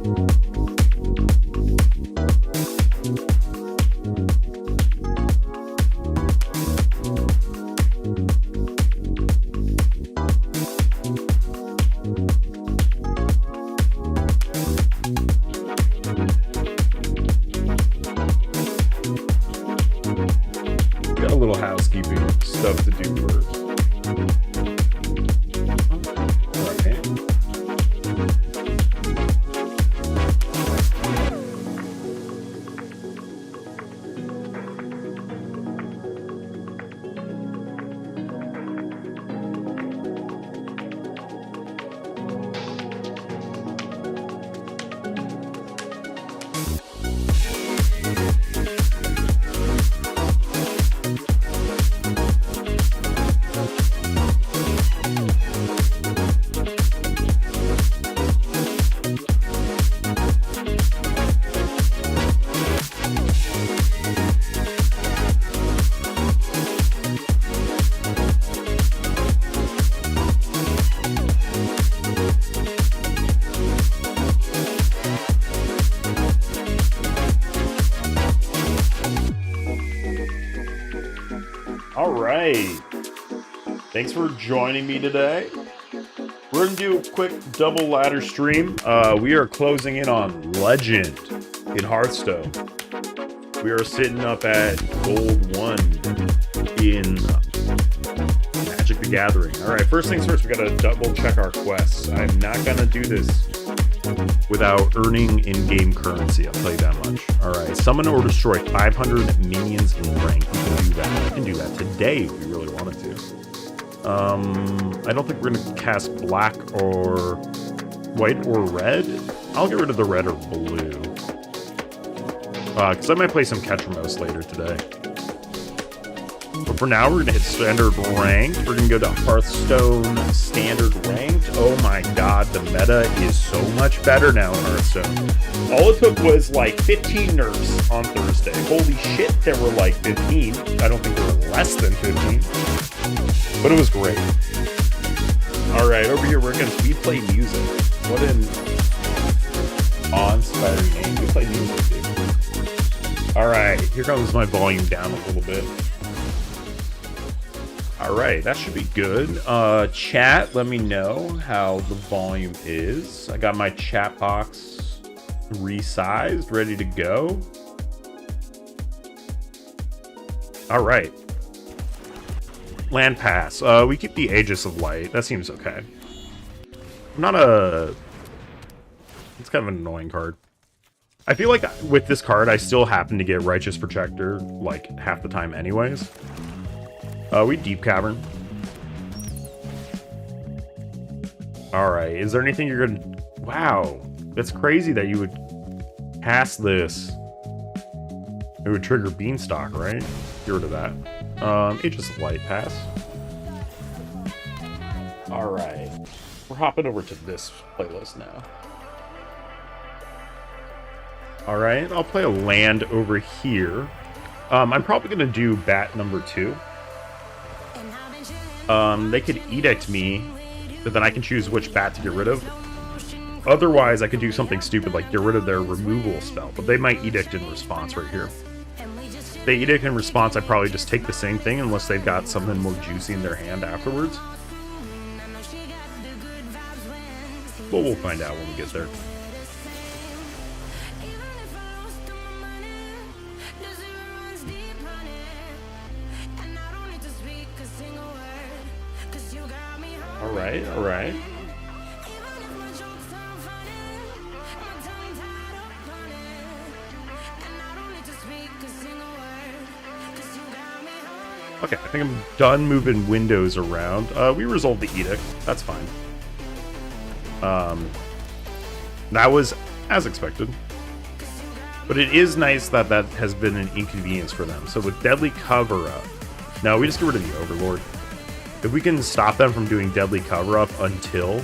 Got a little housekeeping stuff to do first. All right. Thanks for joining me today. We're going to do a quick double ladder stream. We are closing in on Legend in Hearthstone. We are sitting up at Gold 1 in Magic the Gathering. All right, first things first, we got to double check our quests. I'm not going to do this without earning in-game currency, I'll tell you that much. All right, summon or destroy 500 minions in rank. We can do that. We can do that today if we really wanted to. I don't think we're going to cast black or white or red. I'll get rid of the red or blue. Because I might play some Ketramos later today. But for now, we're going to hit standard ranked. We're going to go to Hearthstone standard ranked. Oh my god, the meta is so much better now in Hearthstone. All it took was like 15 nerfs on Thursday. Holy shit, there were like 15. I don't think there were less than 15. But it was great. Alright, over here we're against We Play Music. What an awe-inspiring name. We Play Music, dude. Alright, here comes my volume down a little bit. Alright, that should be good. Chat, let me know how the volume is. I got my chat box resized, ready to go. Alright. Land Pass. We keep the Aegis of Light. That seems okay. Not a... It's kind of an annoying card. I feel like with this card, I still happen to get Righteous Protector, like, half the time anyways. We Deep Cavern. Alright, is there anything you're gonna... Wow, that's crazy that you would pass this. It would trigger Beanstalk, right? Get rid of that. Aegis of Light, pass. Alright, we're hopping over to this playlist now. Alright, I'll play a land over here. I'm probably gonna do bat number 2. They could Edict me, but then I can choose which bat to get rid of. Otherwise, I could do something stupid like get rid of their removal spell, but they might Edict in response right here. If they Edict in response, I probably just take the same thing unless they've got something more juicy in their hand afterwards. But we'll find out when we get there. Alright, alright. Okay, I think I'm done moving windows around. We resolved the edict. That's fine. That was as expected. But it is nice that that has been an inconvenience for them. So with Deadly Cover-Up... No, we just get rid of the Overlord. If we can stop them from doing Deadly Cover-Up until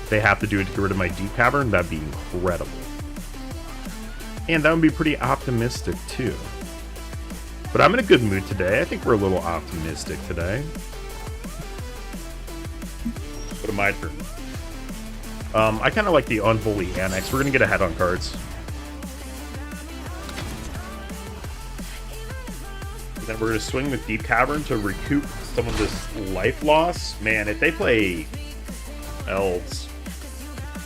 they have to do it to get rid of my Deep Cavern, that'd be incredible. And that would be pretty optimistic, too. But I'm in a good mood today. I think we're a little optimistic today. Go to my turn. I kind of like the Unholy Annex. We're going to get ahead on cards. And then we're going to swing with Deep Cavern to recoup some of this life loss. Man, if they play Elves,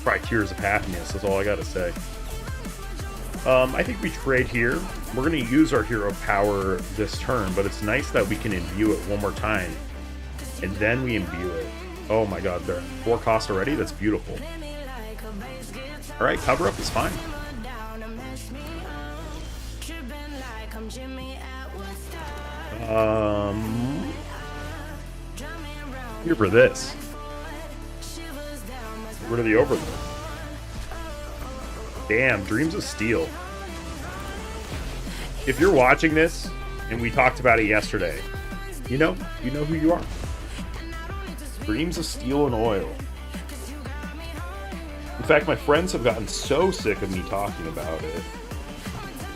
probably Tears of Happiness, that's all I got to say. I think we trade here. We're going to use our hero power this turn, but it's nice that we can imbue it one more time. And then we imbue it. Oh my god, they're 4 cost already? That's beautiful. Alright, cover up is fine. Here for this. Get rid of the Overlord. Damn, Dreams of Steel. If you're watching this, and we talked about it yesterday, you know who you are. Dreams of Steel and Oil. In fact, my friends have gotten so sick of me talking about it.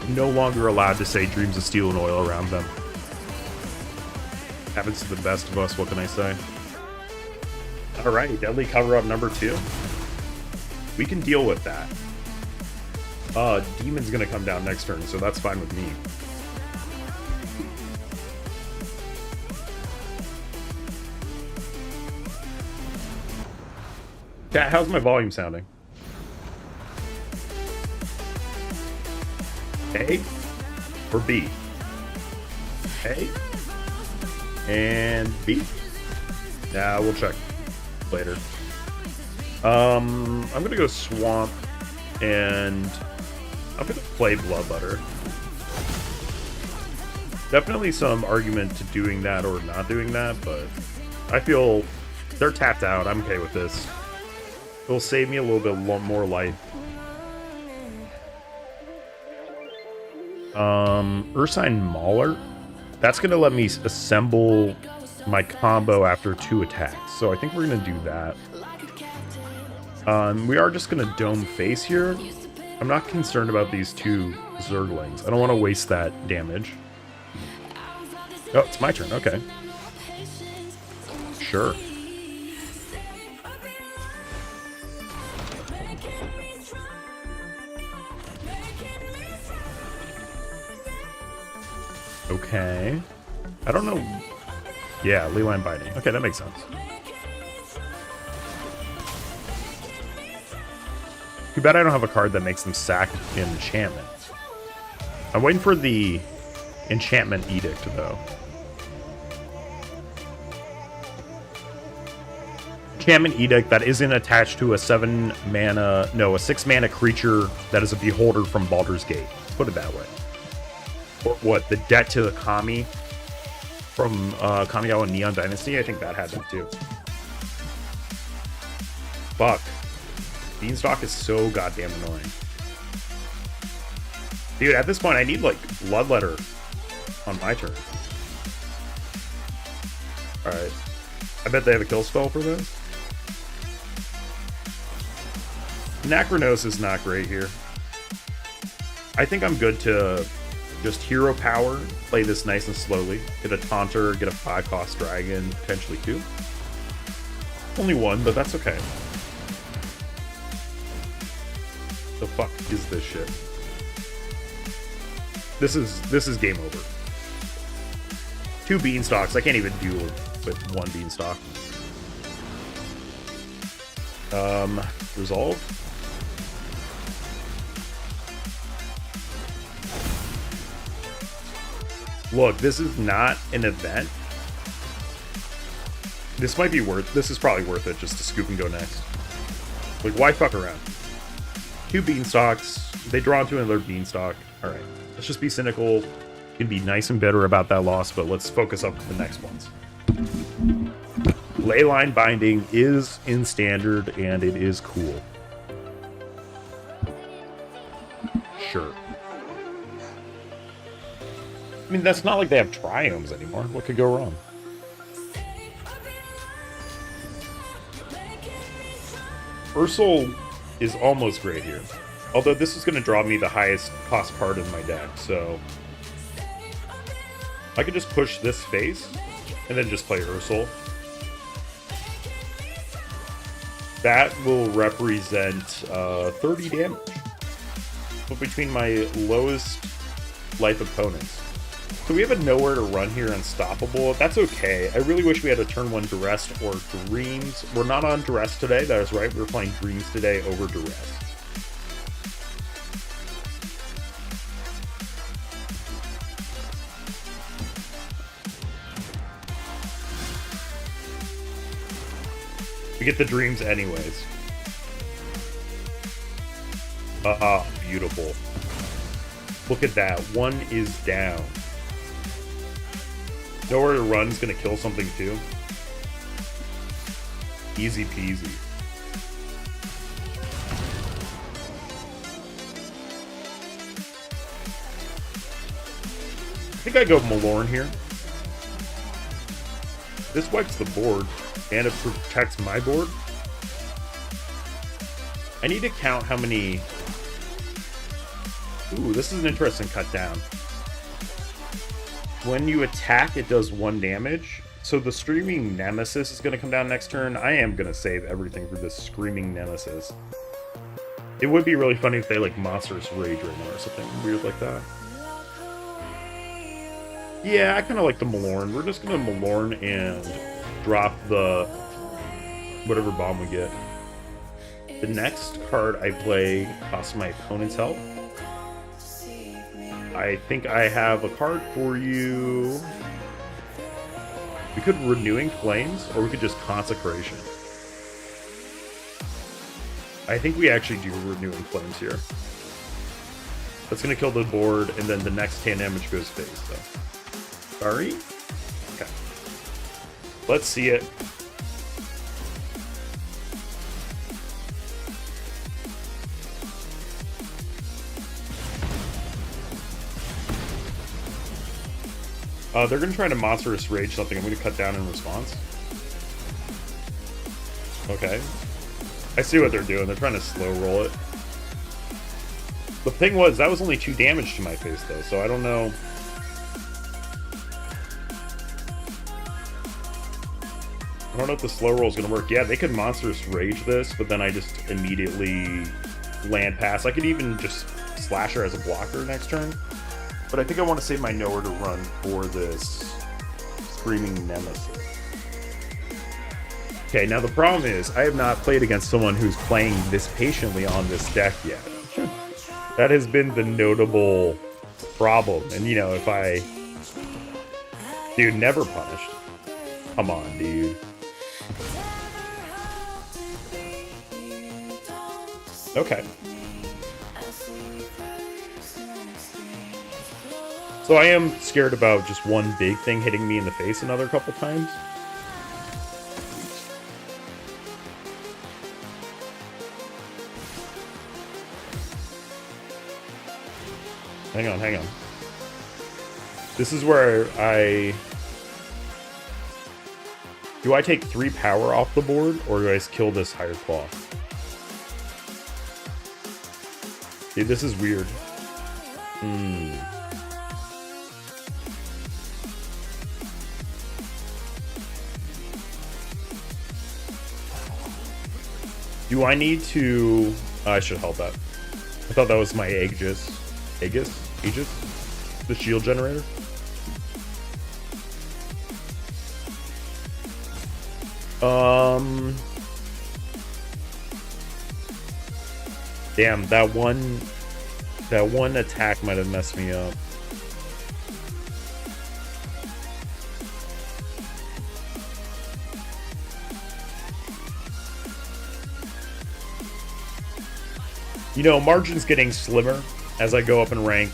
I'm no longer allowed to say Dreams of Steel and Oil around them. Happens to the best of us, what can I say? Alright, Deadly Cover-Up number 2. We can deal with that. Demon's gonna come down next turn, so that's fine with me. Cat, how's my volume sounding? A or B? A and B? Nah, we'll check later. I'm gonna go Swamp, and I'm gonna play Bloodletter. Definitely some argument to doing that or not doing that, but I feel they're tapped out. I'm okay with this. It'll save me a little bit more life. Ursine Mauler. That's going to let me assemble my combo after 2 attacks. So I think we're going to do that. We are just going to Dome Face here. I'm not concerned about these 2 Zerglings. I don't want to waste that damage. Oh, it's my turn. Okay. Sure. Okay. I don't know. Yeah, Leyline Binding. Okay, that makes sense. Too bad I don't have a card that makes them sack enchantment. I'm waiting for the Enchantment Edict, though. Enchantment Edict that isn't attached to a 6-mana creature that is a beholder from Baldur's Gate. Let's put it that way. Or what, the debt to the Kami from Kamigawa Neon Dynasty? I think that had that too. Fuck. Beanstalk is so goddamn annoying. Dude, at this point I need like Bloodletter on my turn. Alright. I bet they have a kill spell for this. Nacronos is not great here. I think I'm good to just hero power, play this nice and slowly, get a Taunter, get a 5-cost dragon, potentially 2. Only 1, but that's okay. The fuck is this shit? This is game over. 2 Beanstalks, I can't even deal with 1 Beanstalk. Resolve. Look, this is not an event. This might be this is probably worth it just to scoop and go next. Like, why fuck around? 2 Beanstalks. They draw into another Beanstalk. Alright. Let's just be cynical. You can be nice and bitter about that loss, but let's focus up the next ones. Leyline Binding is in Standard, and it is cool. Sure. I mean, that's not like they have Triomes anymore. What could go wrong? Ursol is almost great here. Although this is going to draw me the highest cost card in my deck, so I could just push this face and then just play Ursol. That will represent 30 damage. But between my lowest life opponents. So we have a nowhere to run here, unstoppable. That's okay. I really wish we had a turn 1 duress or dreams. We're not on duress today. That is right. We're playing dreams today over duress. We get the dreams anyways. Beautiful. Look at that. One is down. Nowhere to run is going to kill something too. Easy peasy. I think I go Malorn here. This wipes the board, and it protects my board. I need to count how many... Ooh, this is an interesting cut down. When you attack, it does 1 damage. So the Screaming Nemesis is going to come down next turn. I am going to save everything for this Screaming Nemesis. It would be really funny if they, like, Monstrous Rage right now or something weird like that. Yeah, I kind of like the Malorn. We're just going to Malorn and drop the... whatever bomb we get. The next card I play costs my opponent's health. I think I have a card for you. We could Renewing Flames, or we could just Consecration. I think we actually do Renewing Flames here. That's going to kill the board, and then the next 10 damage goes face, though. Sorry? Okay. Let's see it. They're going to try to Monstrous Rage something. I'm going to cut down in response. Okay. I see what they're doing. They're trying to slow roll it. The thing was, that was only 2 damage to my face, though, so I don't know. I don't know if the slow roll is going to work. Yeah, they could Monstrous Rage this, but then I just immediately land pass. I could even just Slash her as a blocker next turn. But I think I want to save my nowhere to run for this Screaming Nemesis. Okay, now the problem is, I have not played against someone who's playing this patiently on this deck yet. That has been the notable problem. And, you know, if I... Dude, never punished. Come on, dude. Okay. So I am scared about just one big thing hitting me in the face another couple times. Hang on, hang on. This is where I... Do I take 3 power off the board, or do I just kill this Higher Claw? Dude, this is weird. Do I need to... I should help that. I thought that was my Aegis. Aegis? The shield generator? Damn, that one attack might have messed me up. You know, margin's getting slimmer as I go up in rank.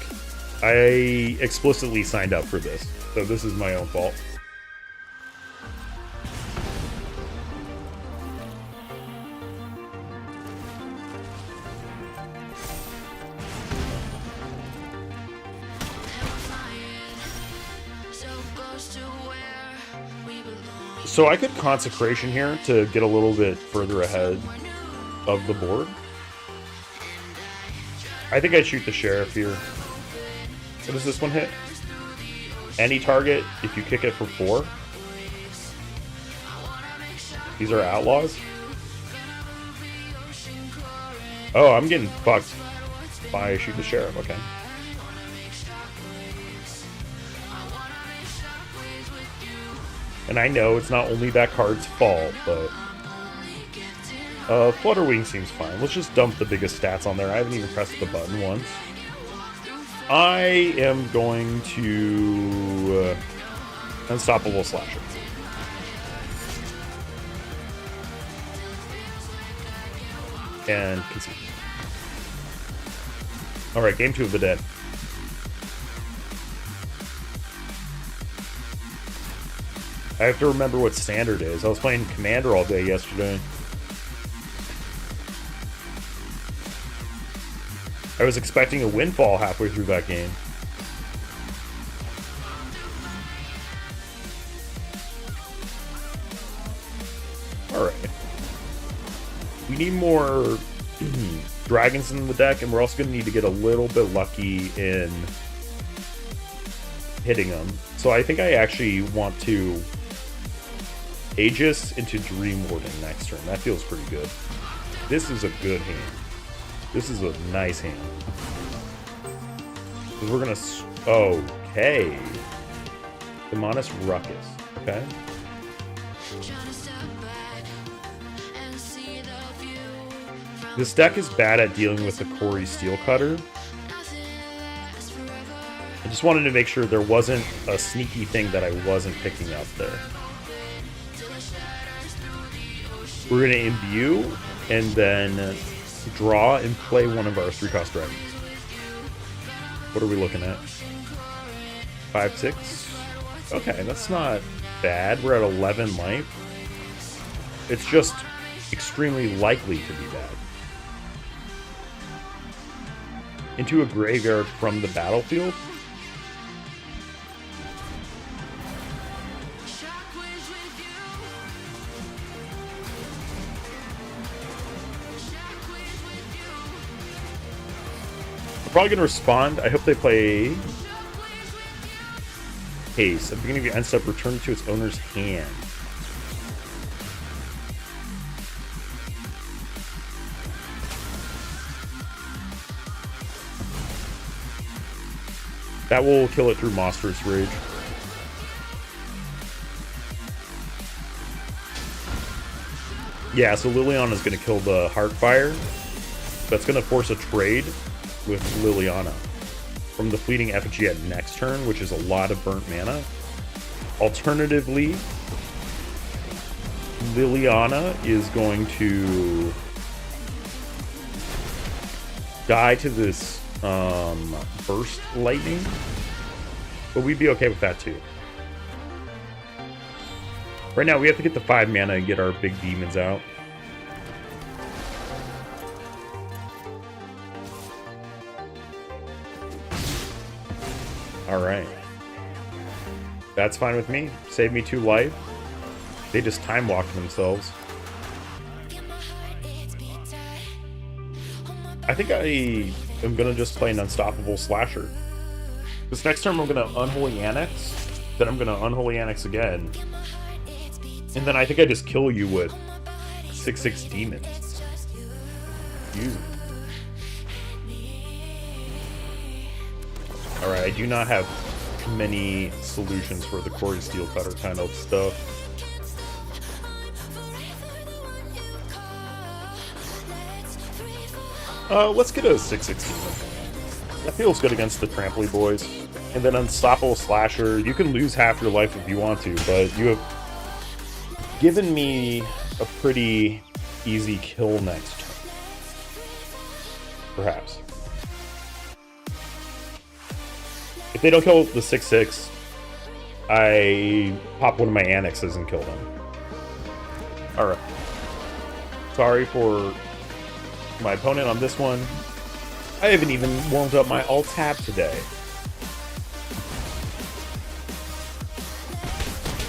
I explicitly signed up for this, so this is my own fault. So I could Consecration here to get a little bit further ahead of the board. I think I'd shoot the Sheriff here. What does this one hit? Any target if you kick it for 4. These are outlaws. Oh, I'm getting fucked by Shoot the Sheriff. Okay. And I know it's not only that card's fault, but Flutterwing seems fine. Let's just dump the biggest stats on there. I haven't even pressed the button once. I am going to Unstoppable Slasher. And concede. Alright, game 2 of the day. I have to remember what standard is. I was playing Commander all day yesterday. I was expecting a windfall halfway through that game. Alright. We need more dragons in the deck, and we're also going to need to get a little bit lucky in hitting them. So I think I actually want to Aegis into Dream Warden next turn. That feels pretty good. This is a good hand. This is a nice hand. Because we're going to... Okay. Demonis Ruckus. Okay. This deck is bad at dealing with the Corey Steel Cutter. I just wanted to make sure there wasn't a sneaky thing that I wasn't picking up there. We're going to imbue and then draw and play one of our 3-cost dragons. What are we looking at? 5/6? Okay, that's not bad. We're at 11 life. It's just extremely likely to be bad. Into a graveyard from the battlefield? I'm probably going to respond. I hope they play Haste. At the beginning of your end step, return it to its owner's hand. That will kill it through Monstrous Rage. Yeah, so Liliana is going to kill the Heartfire. That's going to force a trade with Liliana from the Fleeting Effigy at next turn, which is a lot of burnt mana. Alternatively, Liliana is going to die to this Burst Lightning, but we'd be okay with that too. Right now we have to get the 5 mana and get our big demons out. Alright. That's fine with me. Save me 2 life. They just time walked themselves. I think I'm gonna just play an Unstoppable Slasher. This next turn I'm gonna Unholy Annex, then I'm gonna Unholy Annex again. And then I think I just kill you with 6/6 demons. Use it. Alright, I do not have many solutions for the Corey Steel Cutter kind of stuff. Let's get a 6/6 demon. That feels good against the Trampley boys. And then Unstoppable Slasher. You can lose half your life if you want to, but you have given me a pretty easy kill next turn. Perhaps. If they don't kill the 6/6, I pop one of my annexes and kill them. Alright. Sorry for my opponent on this one. I haven't even warmed up my alt tab today.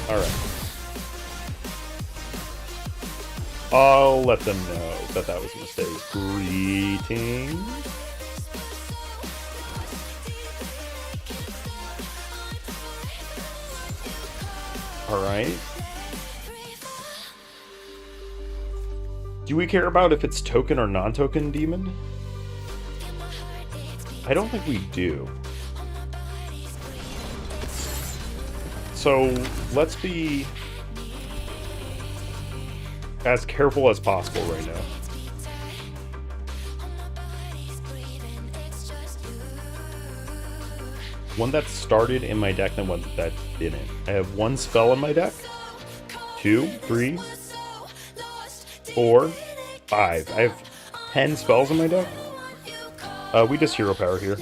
Alright. I'll let them know that that was a mistake. Greetings. Alright. Do we care about if it's token or non-token demon? I don't think we do. So let's be as careful as possible right now. One that started in my deck and one that didn't. I have one spell in my deck. 2, 3, 4, 5. I have 10 spells in my deck. We just hero power here.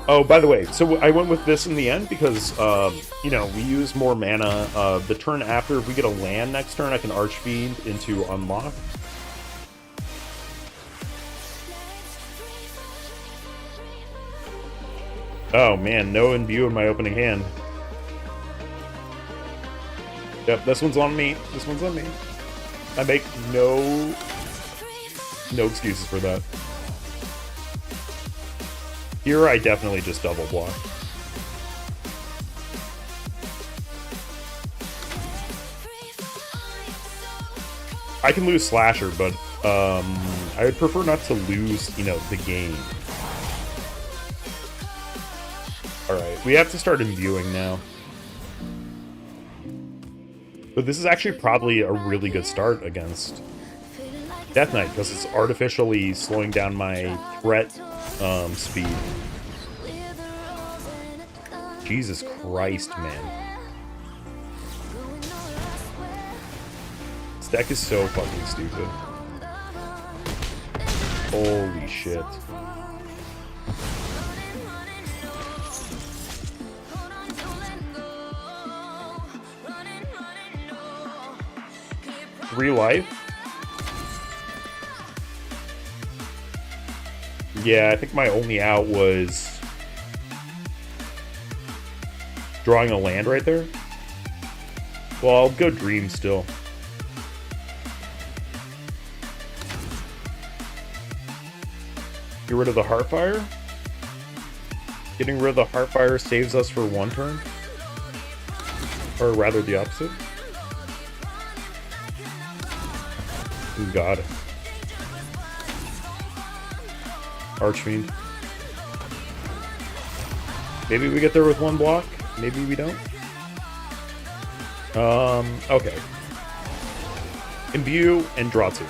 Oh, by the way, so I went with this in the end because, you know, we use more mana. The turn after, if we get a land next turn, I can Archfiend into unlock. Oh man, no imbue in my opening hand. Yep, this one's on me. This one's on me. I make no excuses for that. Here, I definitely just double block. I can lose Slasher, but I would prefer not to lose, you know, the game. Alright, we have to start imbuing now. But this is actually probably a really good start against Death Knight, because it's artificially slowing down my threat speed. Jesus Christ, man. This deck is so fucking stupid. Holy shit. Three life? Yeah, I think my only out was drawing a land right there. Well, I'll go Dream still. Get rid of the Heartfire. Getting rid of the Heartfire saves us for one turn. Or rather the opposite. Got it. Archfiend. Maybe we get there with one block. Maybe we don't. Okay. Imbue and draw 2.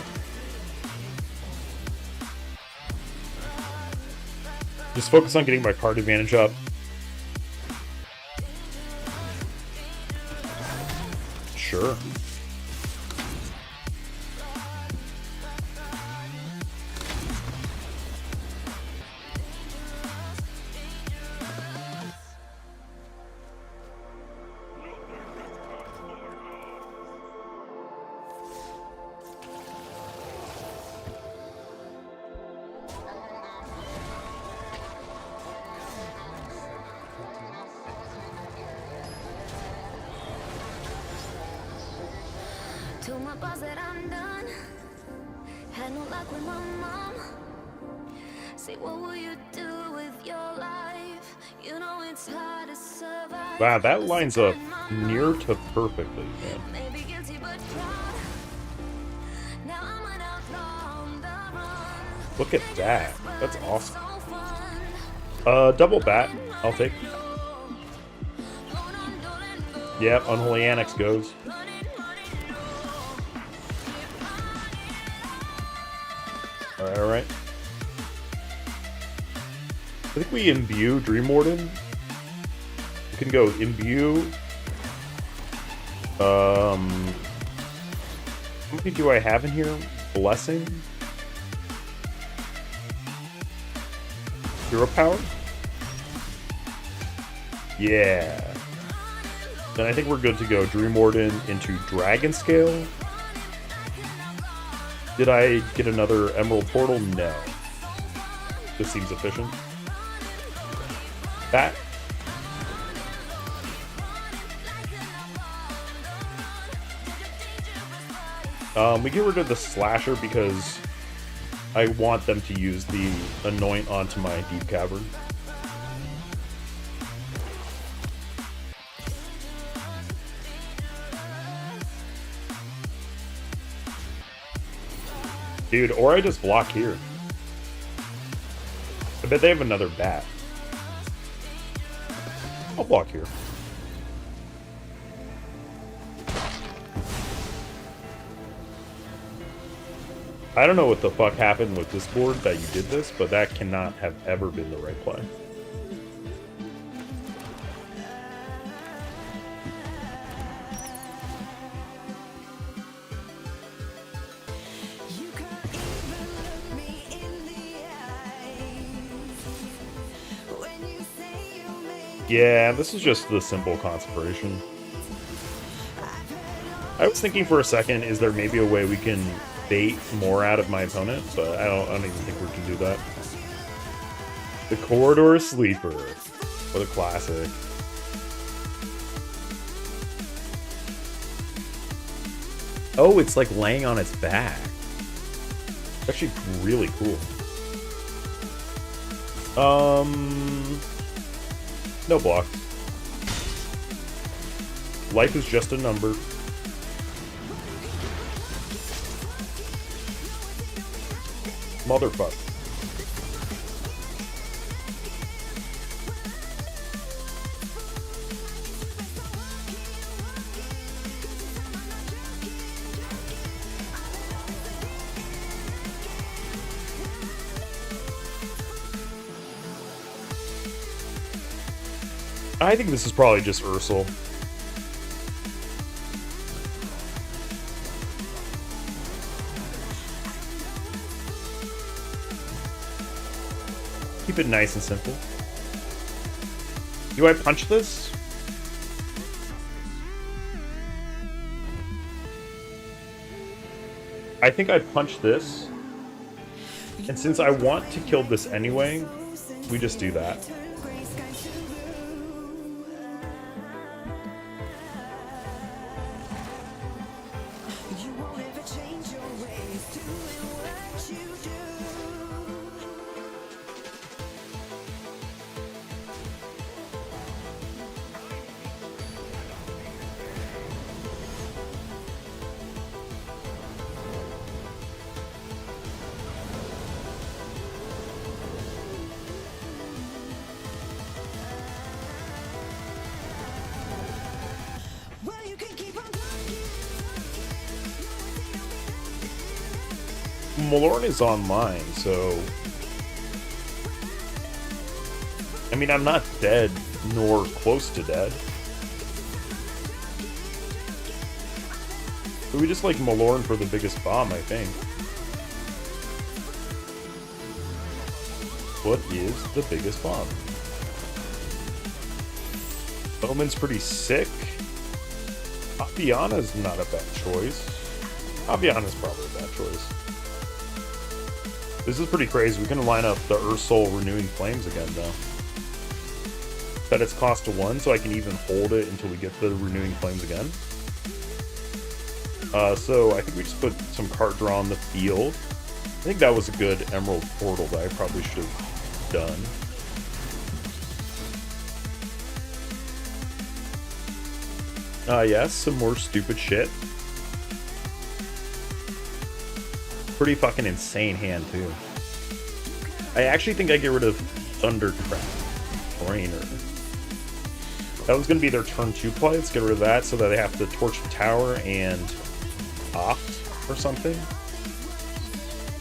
Just focus on getting my card advantage up. Sure. Told my boss that I'm done. Had no luck with my mom. Say, what will you do with your life? You know it's hard to survive. Wow, that lines up near to perfectly, man. Maybe guilty but proud. Now I'm an outlaw on the run. Look at that. That's awesome. Double bat. I'll take. Yep, Unholy Annex goes. Alright. I think we imbue Dream Warden. We can go imbue. How many do I have in here? Blessing. Hero power? Yeah. Then I think we're good to go. Dream Warden into Dragon Scale. Did I get another Emerald Portal? No. This seems efficient. Bat. We get rid of the Slasher because I want them to use the Anoint onto my Deep Cavern. Dude, or I just block here. I bet they have another bat. I'll block here. I don't know what the fuck happened with this board that you did this, but that cannot have ever been the right play. Yeah, this is just the simple concentration. I was thinking for a second, is there maybe a way we can bait more out of my opponent? But I don't even think we can do that. The Corridor Sleeper. What a classic. Oh, it's like laying on its back. It's actually really cool. No block. Life is just a number. Motherfucker. I think this is probably just Ursel. Keep it nice and simple. Do I punch this? I think I punch this. And since I want to kill this anyway, we just do that. Malorn is online, so... I mean, I'm not dead, nor close to dead. But we just like Malorn for the biggest bomb, I think. What is the biggest bomb? Omen's pretty sick. Aviana's not a bad choice. Aviana's probably a bad choice. This is pretty crazy. We can line up the Ursol Renewing Flames again, though. Set its cost to 1, so I can even hold it until we get the Renewing Flames again. So I think we just put some card draw on the field. I think that was a good Emerald Portal that I probably should have done. Yes, some more stupid shit. Pretty fucking insane hand, too. I actually think I get rid of Thundercraft Brainer. That was going to be their turn 2 play. Let's get rid of that so that they have to torch the tower and opt or something.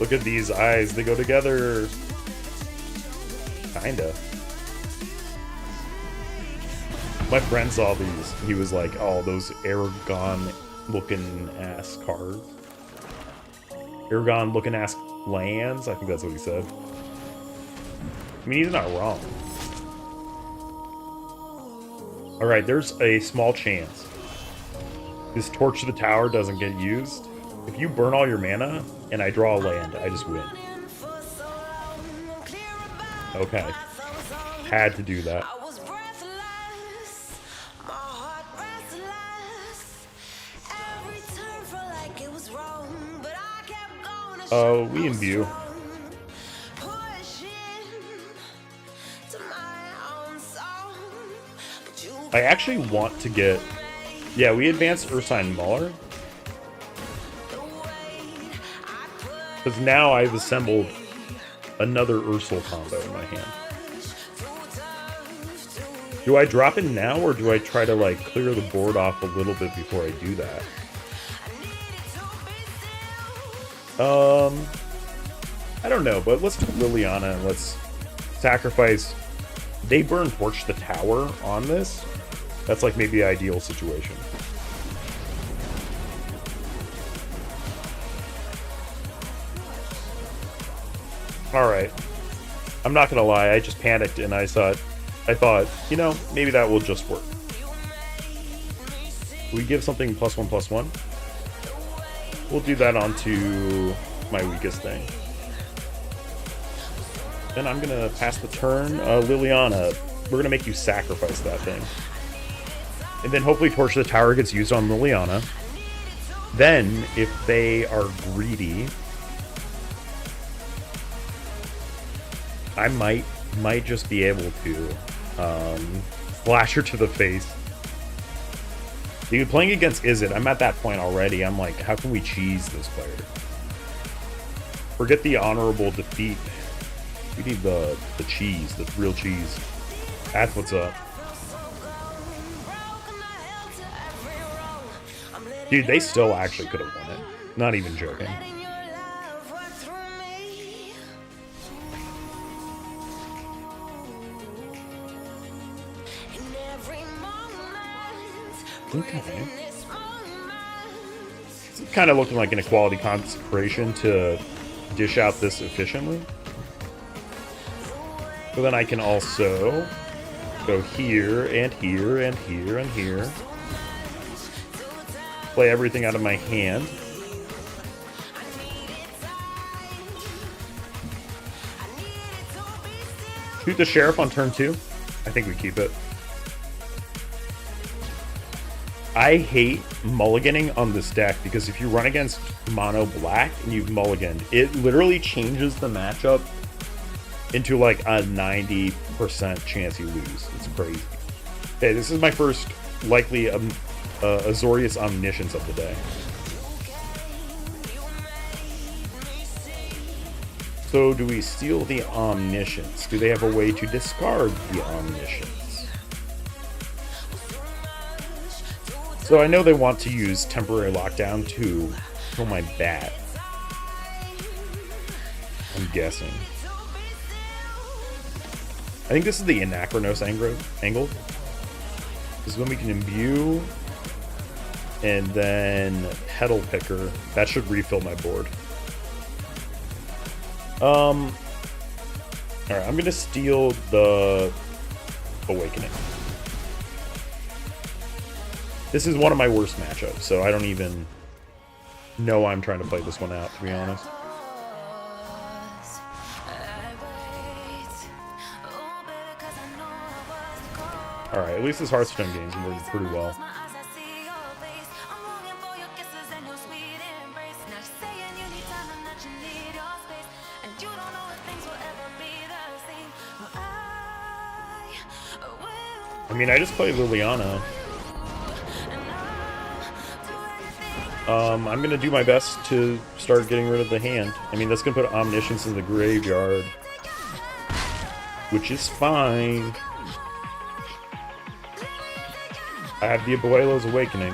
Look at these eyes. They go together. Kinda. My friend saw these. He was like, oh, those Aragon-looking ass cards. Aragon looking ass lands? I think that's what he said. I mean, he's not wrong. Alright, there's a small chance this Torch to the Tower doesn't get used. If you burn all your mana and I draw a land, I just win. Okay. Had to do that. We imbue. I actually want to get... Yeah, we advanced Ursine Muller. Because now I've assembled another Ursel combo in my hand. Do I drop in now, or do I try to, like, clear the board off a little bit before I do that? I don't know, but let's do Liliana and let's sacrifice. They burn torch the tower on this. That's, like, maybe the ideal situation. Alright. I'm not gonna lie, I just panicked and I thought, you know, maybe that will just work. We give something +1/+1. We'll do that onto my weakest thing. Then I'm gonna pass the turn. Liliana, we're gonna make you sacrifice that thing. And then hopefully Torch the Tower gets used on Liliana. Then, if they are greedy, I might just be able to flash her to the face. Dude, playing against Izzet, I'm at that point already. I'm like, how can we cheese this player? Forget the honorable defeat. We need the cheese, the real cheese. That's what's up. Dude, they still actually could have won it. Not even joking. Okay. It's kind of looking like an equality consecration to dish out this efficiently. But then I can also go here and here and here and here. Play everything out of my hand. Shoot the Sheriff on turn 2. I think we keep it. I hate mulliganing on this deck because if you run against mono black and you've mulliganed, it literally changes the matchup into like a 90% chance you lose. It's crazy. Okay, this is my first likely Azorius Omniscience of the day. So do we steal the Omniscience? Do they have a way to discard the Omniscience? So I know they want to use temporary lockdown to kill my bat. I'm guessing. I think this is the Anachronos angle. This is when we can imbue and then Petal Picker. That should refill my board. Alright, I'm gonna steal the Awakening. This is one of my worst matchups, so I don't even know I'm trying to play this one out, to be honest. Alright, at least this Hearthstone game's working pretty well. I mean, I just played Liliana. I'm gonna do my best to start getting rid of the hand. I mean, that's gonna put Omniscience in the graveyard, which is fine. I have the Abuelo's Awakening.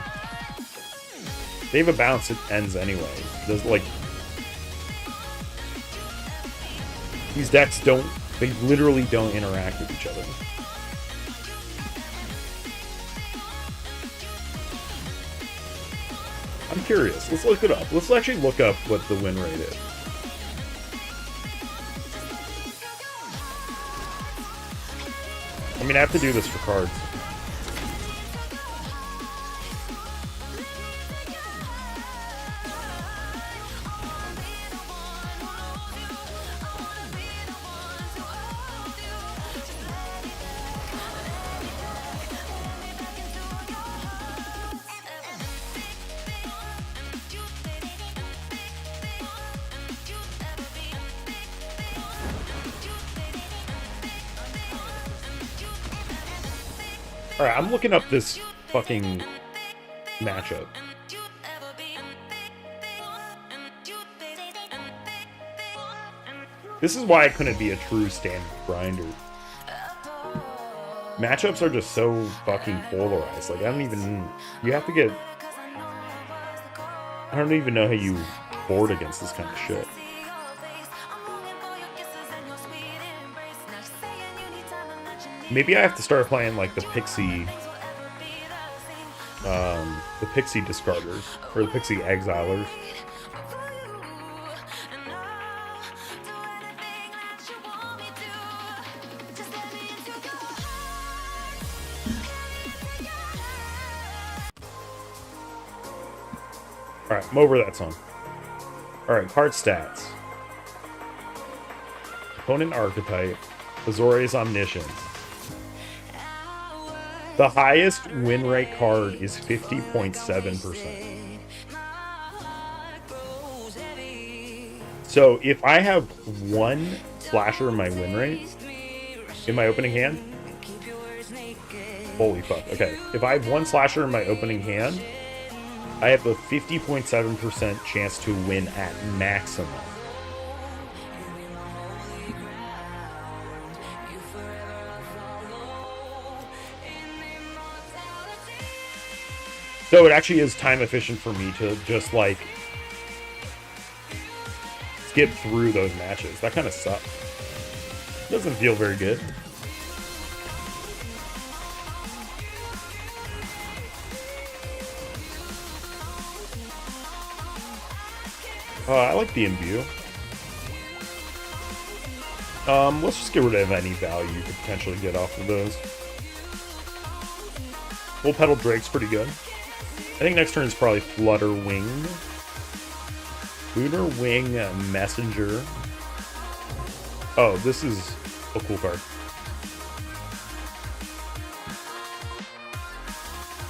They have a bounce, it ends anyway. There's like... These decks don't... They literally don't interact with each other. I'm curious. Let's look it up. Let's actually look up what the win rate is. I mean, I have to do this for cards. Alright, I'm looking up this fucking matchup. This is why I couldn't be a true standard grinder. Matchups are just so fucking polarized. Like, I don't even... You have to get... I don't even know how you board against this kind of shit. Maybe I have to start playing, like, the Pixie discarders. Or the Pixie exilers. Alright, I'm over that song. Alright, card stats. Opponent archetype. Azorius Omniscience. The highest win rate card is 50.7%. So if I have one slasher in my win rate in my opening hand, holy fuck. Okay, if I have one slasher in my opening hand, I have a 50.7% chance to win at maximum. So it actually is time efficient for me to just, like, skip through those matches. That kind of sucks. Doesn't feel very good. I like the IMBUE. Let's just get rid of any value you could potentially get off of those. Full Petal Drake's pretty good. I think next turn is probably Flutter Wing. Lunar Wing Messenger. Oh, this is a cool card.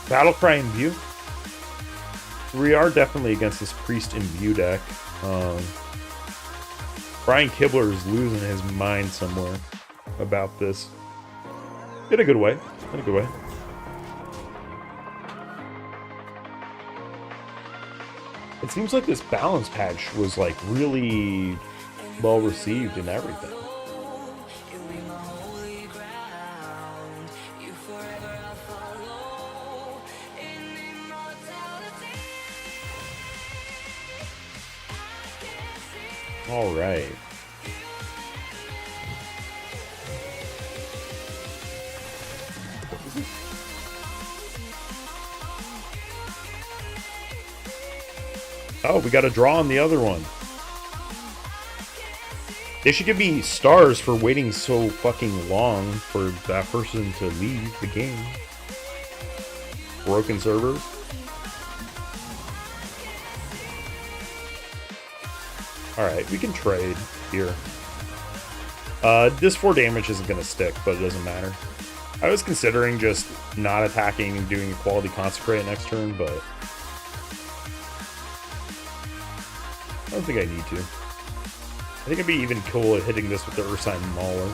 Battlecry Imbue. We are definitely against this Priest Imbue deck. Brian Kibler is losing his mind somewhere about this. In a good way. In a good way. It seems like this balance patch was, like, really well received and everything. All right. Oh, we got a draw on the other one. They should give me stars for waiting so fucking long for that person to leave the game. Broken servers. Alright, we can trade here. This 4 damage isn't going to stick, but it doesn't matter. I was considering just not attacking and doing Equality Consecrate next turn, but I don't think I need to. I think it'd be even cool at hitting this with the Ursine Mauler.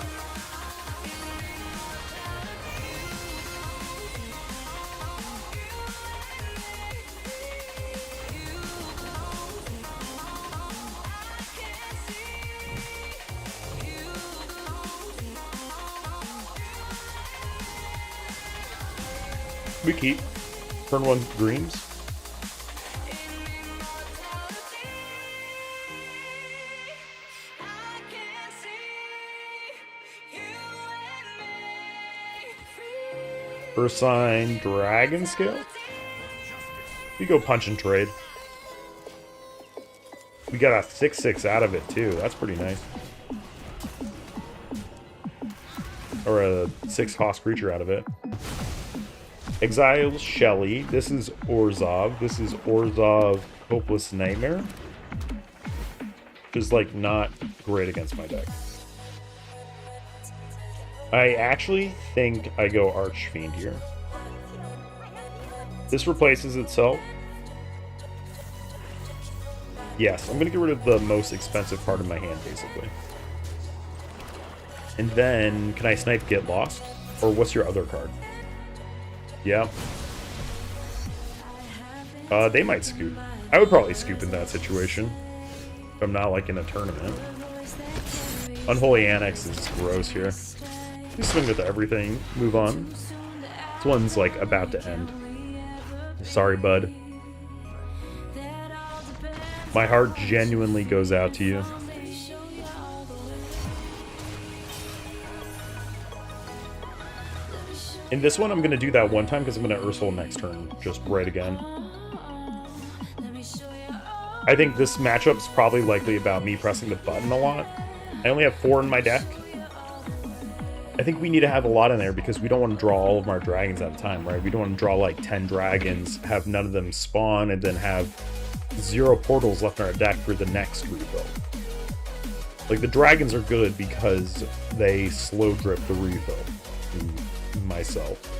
We keep. Turn 1 greens. Ursine Dragon Scale. We go punch and trade. We got a 6/6 out of it too. That's pretty nice. Or a 6 cost creature out of it. Exile Shelly. This is Orzhov. This is Orzhov Hopeless Nightmare. Which is, like, not great against my deck. I actually think I go Archfiend here. This replaces itself. Yes, I'm going to get rid of the most expensive card in my hand, basically. And then, can I snipe Get Lost? Or what's your other card? Yeah. They might scoop. I would probably scoop in that situation. If I'm not, like, in a tournament. Unholy Annex is gross here. You swing with everything. Move on. This one's like about to end. Sorry, bud. My heart genuinely goes out to you. In this one, I'm going to do that one time because I'm going to Ursula next turn. Just right again. I think this matchup's probably likely about me pressing the button a lot. I only have 4 in my deck. I think we need to have a lot in there because we don't want to draw all of our dragons at a time, right? We don't want to draw like 10 dragons, have none of them spawn, and then have 0 portals left in our deck for the next refill. Like, the dragons are good because they slow drip the refill. Myself.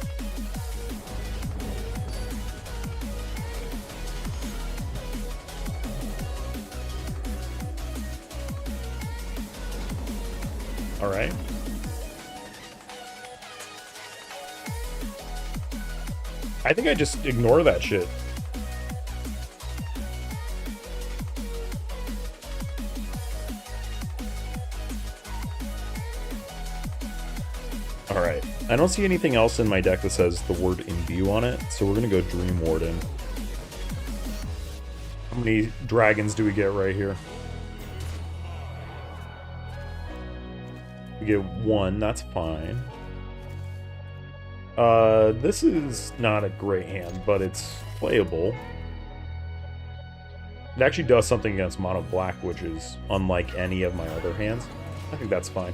All right. I think I just ignore that shit. All right. I don't see anything else in my deck that says the word imbue on it, so we're gonna go Dream Warden. How many dragons do we get right here? We get 1, that's fine. This is not a great hand, but it's playable. It actually does something against mono black, which is unlike any of my other hands. I think that's fine.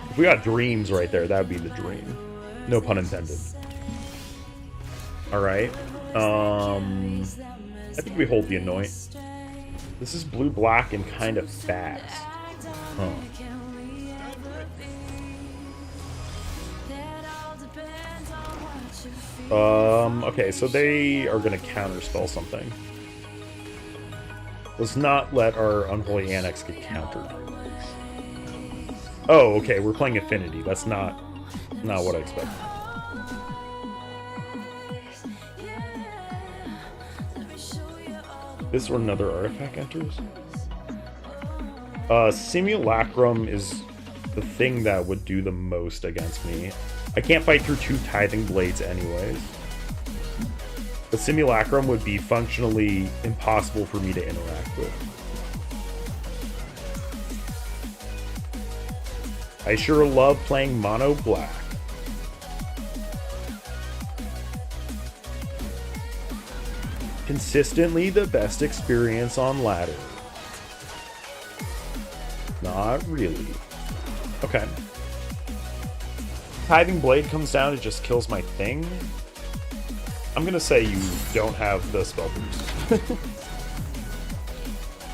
If we got dreams right there, that would be the dream. No pun intended. Alright. I think we hold the Anoint. This is blue-black and kind of fast. Huh. Okay, so they are going to counterspell something. Let's not let our Unholy Annex get countered. Oh, okay, we're playing Affinity. That's not what I expected. This or another artifact enters? Simulacrum is the thing that would do the most against me. I can't fight through 2 Tithing Blades anyways. The Simulacrum would be functionally impossible for me to interact with. I sure love playing mono black. Consistently the best experience on ladder. Not really. Okay. Tithing Blade comes down, it just kills my thing. I'm gonna say you don't have the spell boost.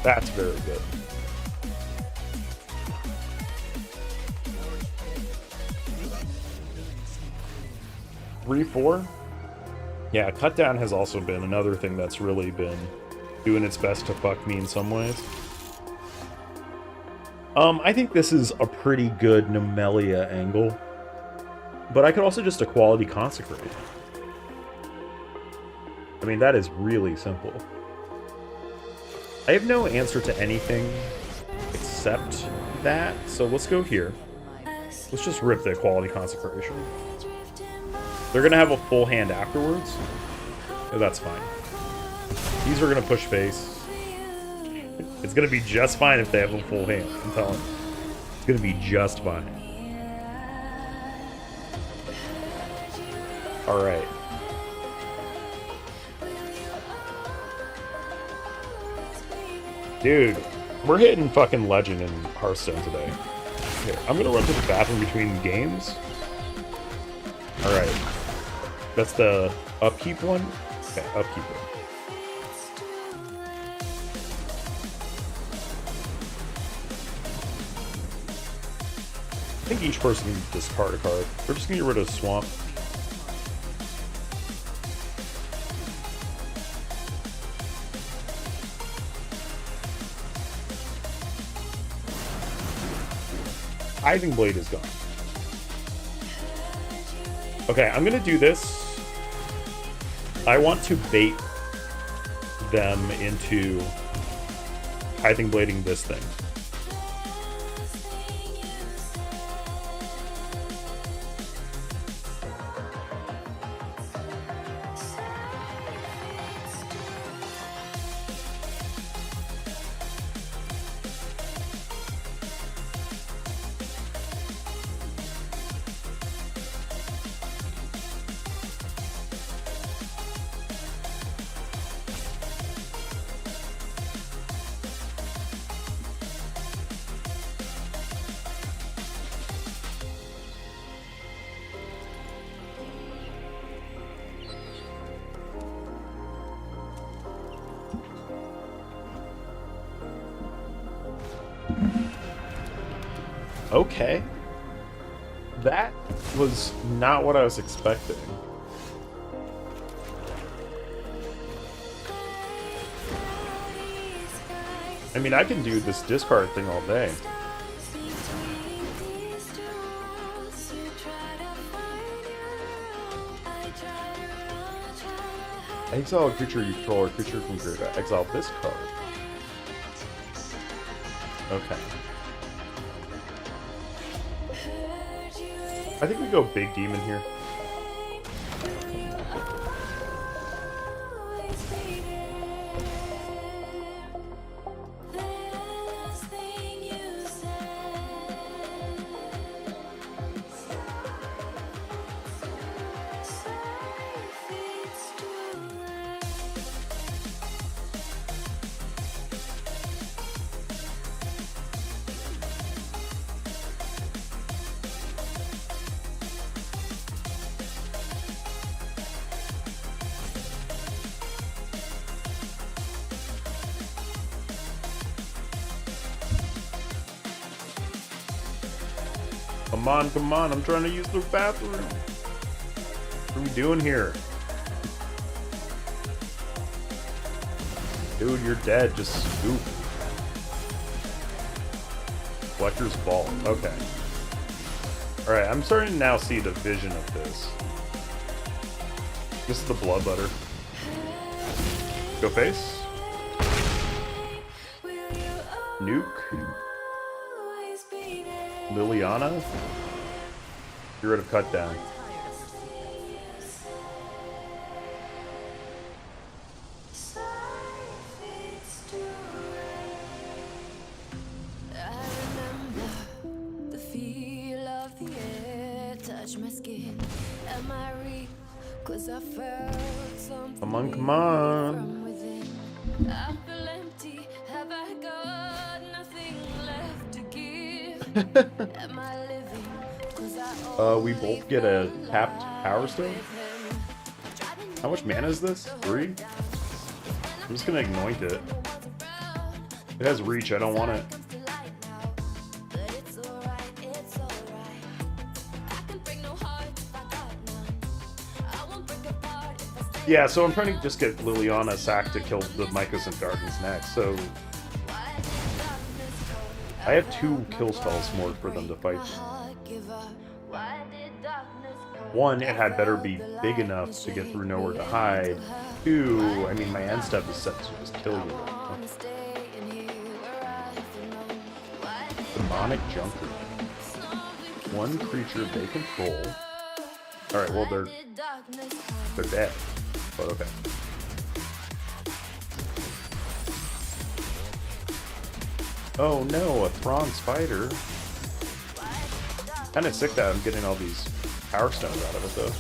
That's very good. Three, 4? Yeah, Cut Down has also been another thing that's really been doing its best to fuck me in some ways. I think this is a pretty good Nomelia angle. But I could also just Equality Consecrate. I mean, that is really simple. I have no answer to anything except that, so let's go here. Let's just rip the Equality Consecration. They're going to have a full hand afterwards. Oh, that's fine. These are going to push face. It's going to be just fine if they have a full hand, I'm telling you. It's going to be just fine. Alright. Dude, we're hitting fucking Legend in Hearthstone today. Here, I'm gonna run to the bathroom between games. Alright. That's the upkeep one? Okay, upkeep one. I think each person can discard a card. We're just gonna get rid of Swamp. Tithing Blade is gone. Okay, I'm gonna do this. I want to bait them into Tithing Blading this thing. Okay. That was not what I was expecting. I mean, I can do this discard thing all day. Exile a creature you control or creature from grid. Exile this card. Okay. I think we go big demon here. Come on, I'm trying to use the bathroom. What are we doing here? Dude, you're dead, just scoop. Collector's Vault, okay. Alright, I'm starting to now see the vision of this. This is the blood butter. Go face. Nuke. Liliana? Get rid of cut down. Come on, come on. We both get a tapped Power Stone. How much mana is this? 3? I'm just gonna anoint it. It has reach, I don't want it. Yeah, so I'm trying to just get Liliana sacked to kill the Mycos and Gardens next, so I have 2 kill spells more for them to fight. One, it had better be big enough to get through Nowhere to Hide. 2, I mean, my end step is set to just kill you. Demonic Junker. 1 creature they control. Alright, well, they're dead. But okay. Oh no, a Throng Spider. Kinda sick that I'm getting all these Power Stones out of it, though.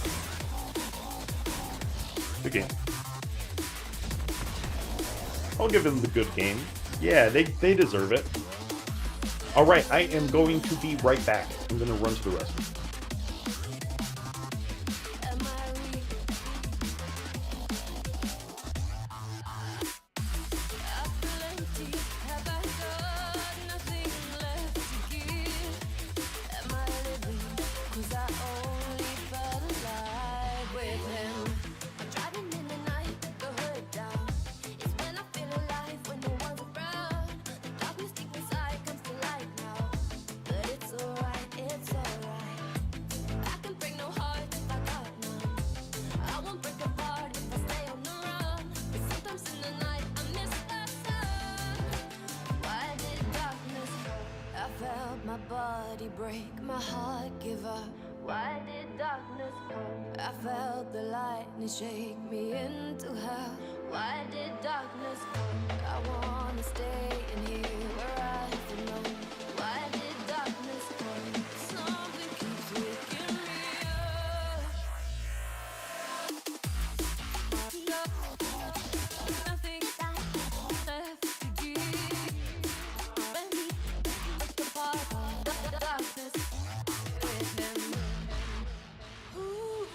Good game. I'll give them the good game. Yeah, they deserve it. Alright, I am going to be right back. I'm gonna run to the restroom. My body break, my heart give up. Why did darkness come? I felt the lightning shake me into hell. Why did darkness come? I wanna stay in here where I belong. Why did darkness come? Something keeps waking me up. Nothing left to give. Darkness with him. Ooh.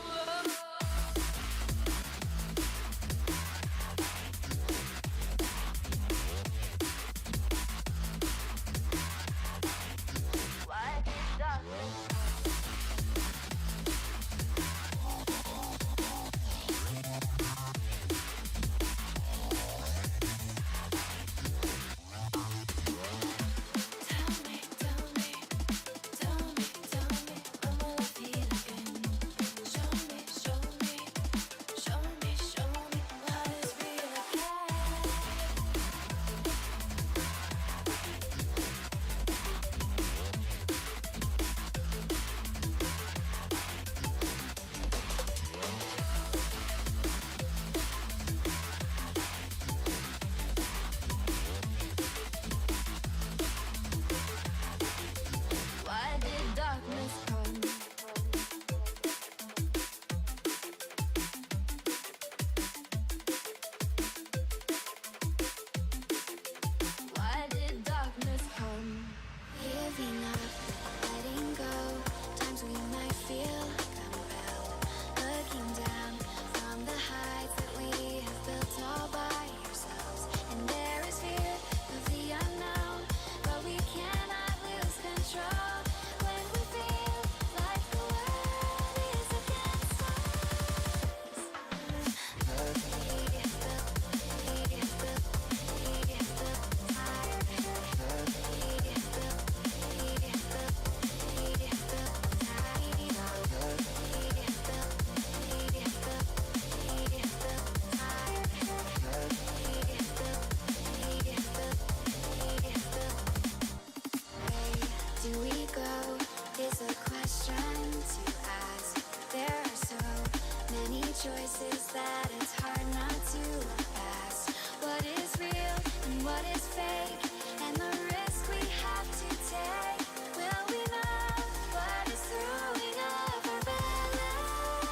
choices that it's hard not to look past. What is real and what is fake, and the risk we have to take. Will we know what is throwing off our balance?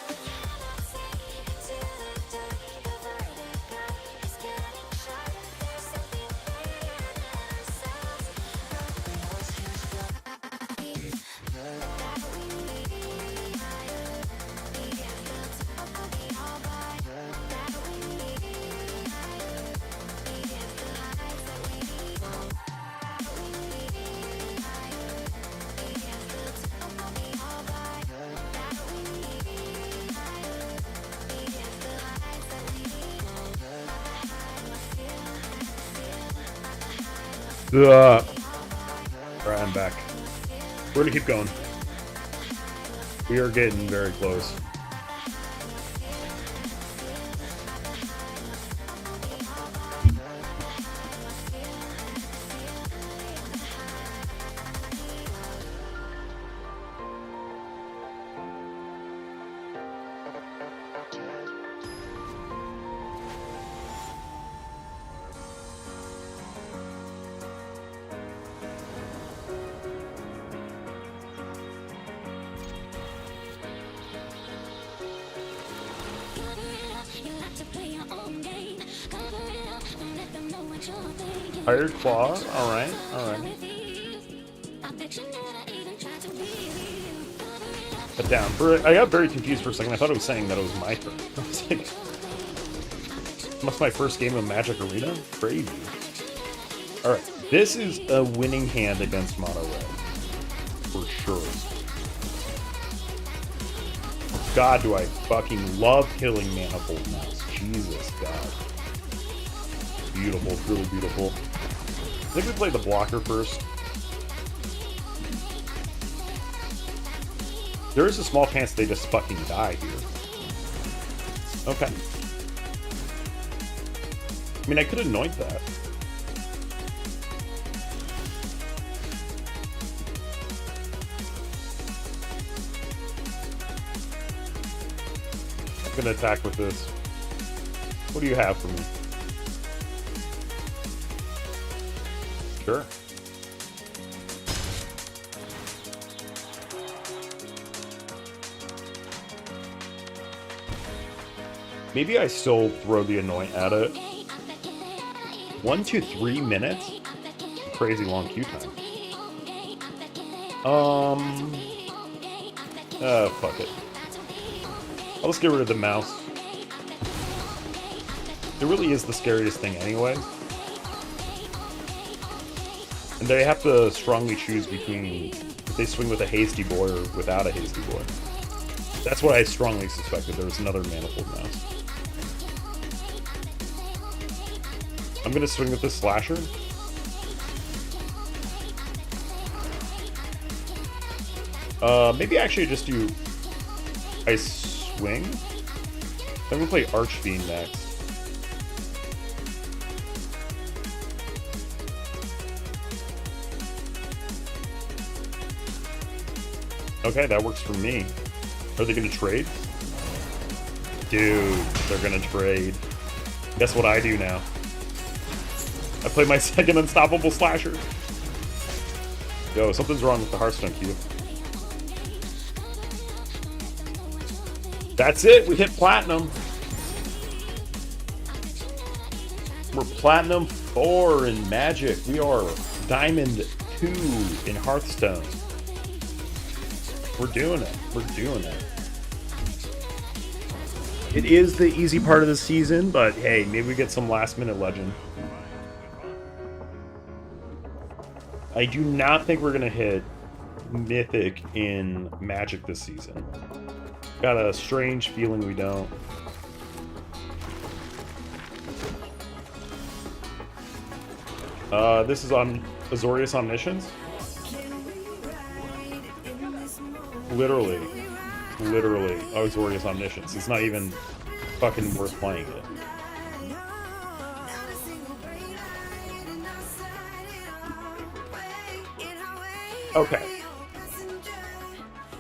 We cannot take it to the dark. The vertigo is getting sharp. There's something greater than ourselves. That we need. Alright, I'm back. We're gonna keep going. We are getting very close. Hired claw. Alright, alright. Put down. I got very confused for a second. I thought it was saying that it was my turn. I was like, must my first game of Magic Arena? Crazy. Alright, this is a winning hand against Mono Red. For sure. God, do I fucking love killing Manifold Mouse. Jesus, God. Beautiful, it's really beautiful. I think we play the blocker first. There is a small chance they just fucking die here. Okay. I mean, I could anoint that. I'm gonna attack with this. What do you have for me? Sure. Maybe I still throw the anoint at it. 1 to 3 minutes? Crazy long queue time. Fuck it. I'll just get rid of the mouse. It really is the scariest thing anyway. And they have to strongly choose between if they swing with a hasty boy or without a hasty boy. That's what I strongly suspected. There was another Manifold Mouse. I'm gonna swing with this slasher. Maybe actually just do... I swing? I'm gonna play Archfiend next. Okay, that works for me. Are they gonna trade? Dude, they're gonna trade. Guess what I do now? I play my second unstoppable slasher. Yo, something's wrong with the Hearthstone queue. That's it, we hit platinum. We're platinum 4 in Magic. We are diamond 2 in Hearthstone. We're doing it. We're doing it. It is the easy part of the season, but hey, maybe we get some last minute legend. I do not think we're gonna hit Mythic in Magic this season. Got a strange feeling we don't. This is on Azorius Omniscience? Literally Azorius Omniscience. It's not even fucking worth playing it. Okay.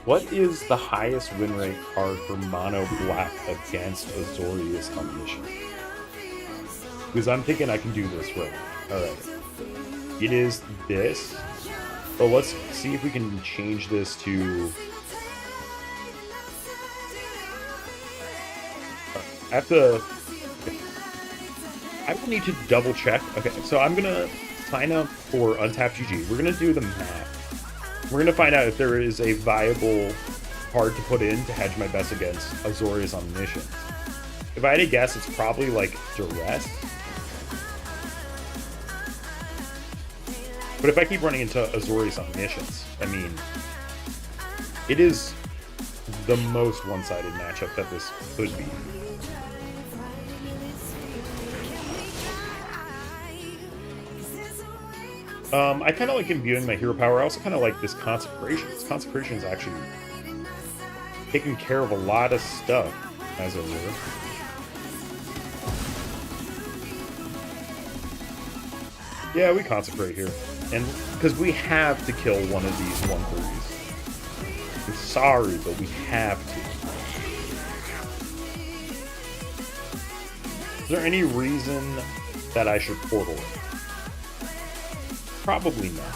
What is the highest win rate card for mono black against Azorius Omniscient? Because I'm thinking I can do this right. Alright. It is this. But let's see if we can change this to... I have to... I will need to double check. Okay, so I'm gonna sign up for Untapped GG. We're gonna do the math. We're gonna find out if there is a viable card to put in to hedge my bets against Azorius Omniscience. If I had to guess, it's probably like Duress. But if I keep running into Azorius Omniscience, I mean, it is the most one-sided matchup that this could be. I kind of like imbuing my hero power. I also kind of like this Consecration. This Consecration is actually taking care of a lot of stuff, as it were. Yeah, we Consecrate here. And because we have to kill one of these 130s. I'm sorry, but we have to. Is there any reason that I should portal it? Probably not.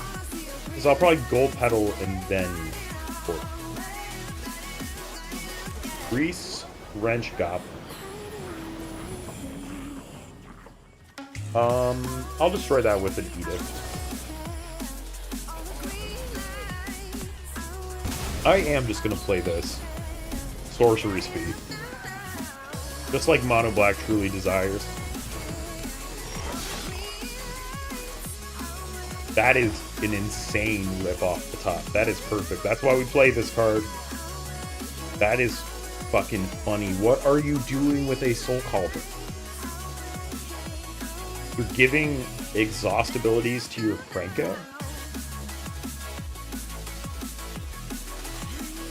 Because I'll probably gold pedal and then portal. Grease, Wrench, Goblin. I'll destroy that with an Edict. I am just gonna play this. Sorcery Speed. Just like Mono Black truly desires. That is an insane rip off the top. That is perfect. That's why we play this card. That is fucking funny. What are you doing with a Soul Cauldron? You're giving exhaust abilities to your Franco?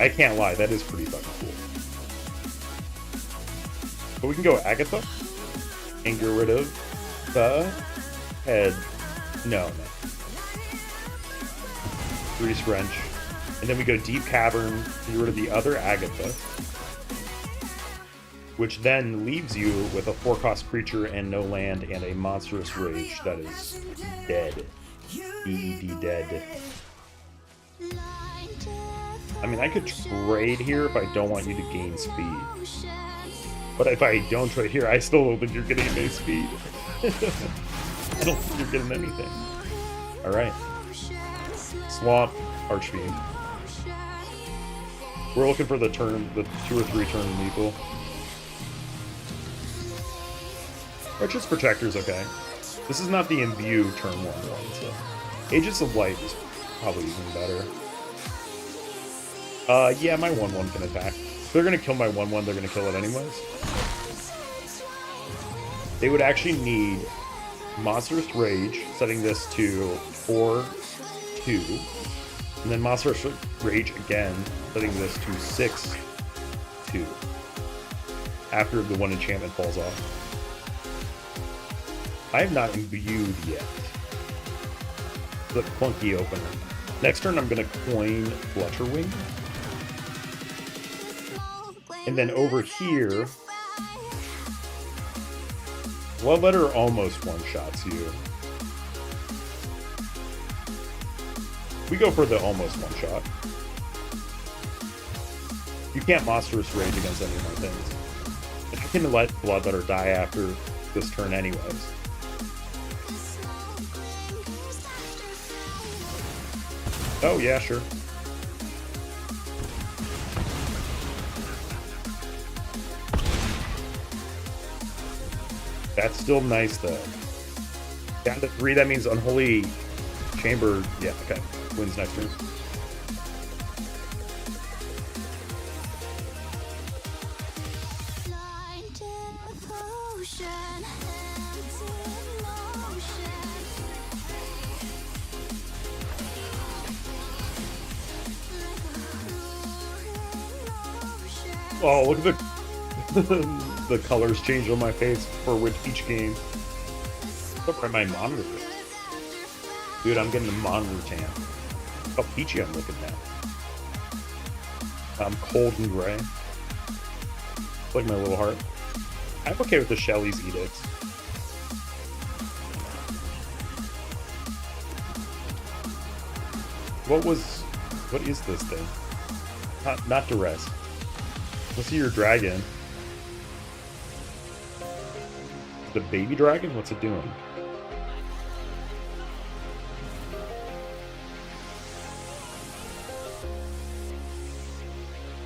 I can't lie, that is pretty fucking cool. But we can go Agatha and get rid of the head. No. Grease Wrench. And then we go Deep Cavern to get rid of the other Agatha. Which then leaves you with a 4-cost creature and no land and a Monstrous Rage that is dead. DED dead. I mean, I could trade here if I don't want you to gain speed. But if I don't trade here, I still don't think you're getting any speed. I don't think you're getting anything. Alright. Swamp, Archfiend. We're looking for the 2 or 3 turn lethal. Righteous Protector's okay. This is not the Imbue turn 1/1, so Aegis of Light is probably even better. Yeah, my 1/1 can attack. If they're gonna kill my 1/1, they're gonna kill it anyways. They would actually need Monstrous Rage, setting this to 4/2, and then Monstrous Rage again, setting this to 6/2. After the 1 enchantment falls off. I have not imbued yet. The clunky opener. Next turn, I'm gonna coin Fletcherwing. And then over here, Bloodletter almost one-shots you. We go for the almost one-shot. You can't Monstrous Rage against any of my things. And I can let Bloodletter die after this turn anyways. Oh, yeah, sure. That's still nice, though. Down to 3, that means Unholy Chamber, yeah, okay. Wins next turn. Oh, look at the colors change on my face for each game. Look at my monitor. Dude, I'm getting the monitor tan. How peachy I'm looking now. I'm cold and gray. Like my little heart. I'm okay with the Shelly's edicts. What is this thing? Not duress. Let's see your dragon. The baby dragon? What's it doing?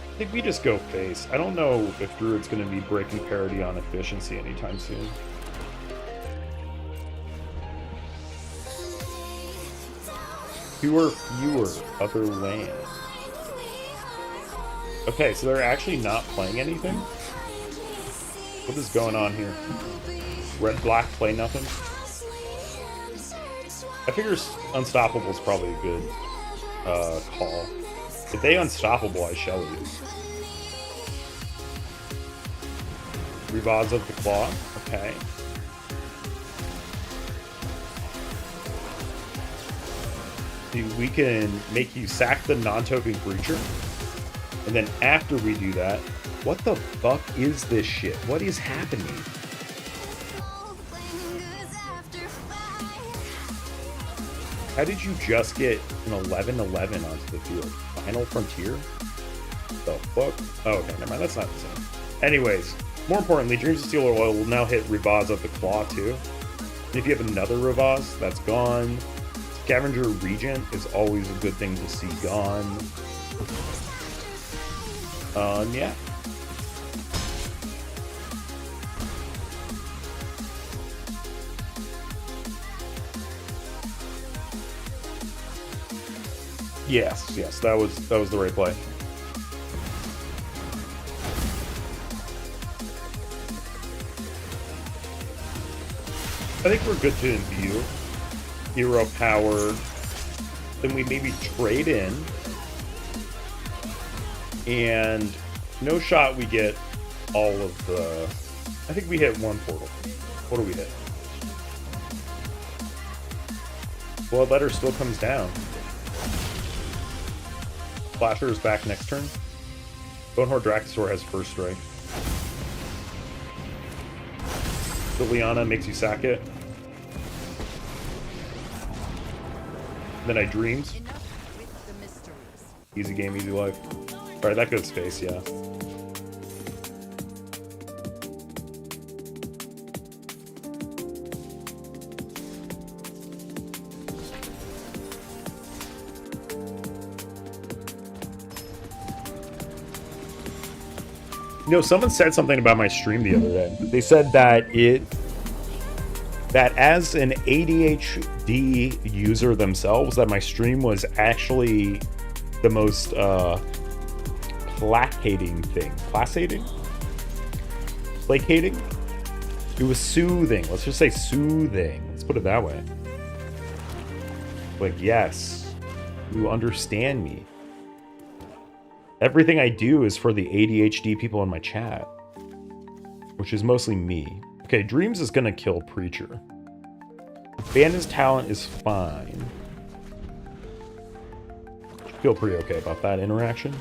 I think we just go face. I don't know if Druid's going to be breaking parity on efficiency anytime soon. Fewer other lands. Okay, so they're actually not playing anything? What is going on here? Red, black, play nothing? I figure Unstoppable is probably a good call. If they Unstoppable, I shall use. Revoz of the Claw, okay. We can make you sack the non-token creature. And then after we do that, what the fuck is this shit? What is happening? How did you just get an 11/11 onto the field? Final Frontier? The fuck? Oh, okay, never mind. That's not the same. Anyways, more importantly, Dreams of Steel or Oil will now hit Revoz of the Claw too. And if you have another Revoz, that's gone. Scavenger Regent is always a good thing to see gone. Yeah. Yes, that was the right play. I think we're good to imbue. Hero power. Then we maybe trade in. And no shot we get all of the... I think we hit one portal. What do we hit? Bloodletter still comes down. Flasher is back next turn. Bonehorde Dracosaur has first strike. Liliana makes you sack it. Then I Dreams. Easy game, easy life. Alright, that goes face, yeah. You know, someone said something about my stream the other day. They said that as an ADHD user themselves, that my stream was actually the most placating thing. Placating? Placating? It was soothing. Let's just say soothing. Let's put it that way. Like, yes, you understand me. Everything I do is for the ADHD people in my chat, which is mostly me. Okay, Dreams is gonna kill Preacher. Bandon's talent is fine. Feel pretty okay about that interaction.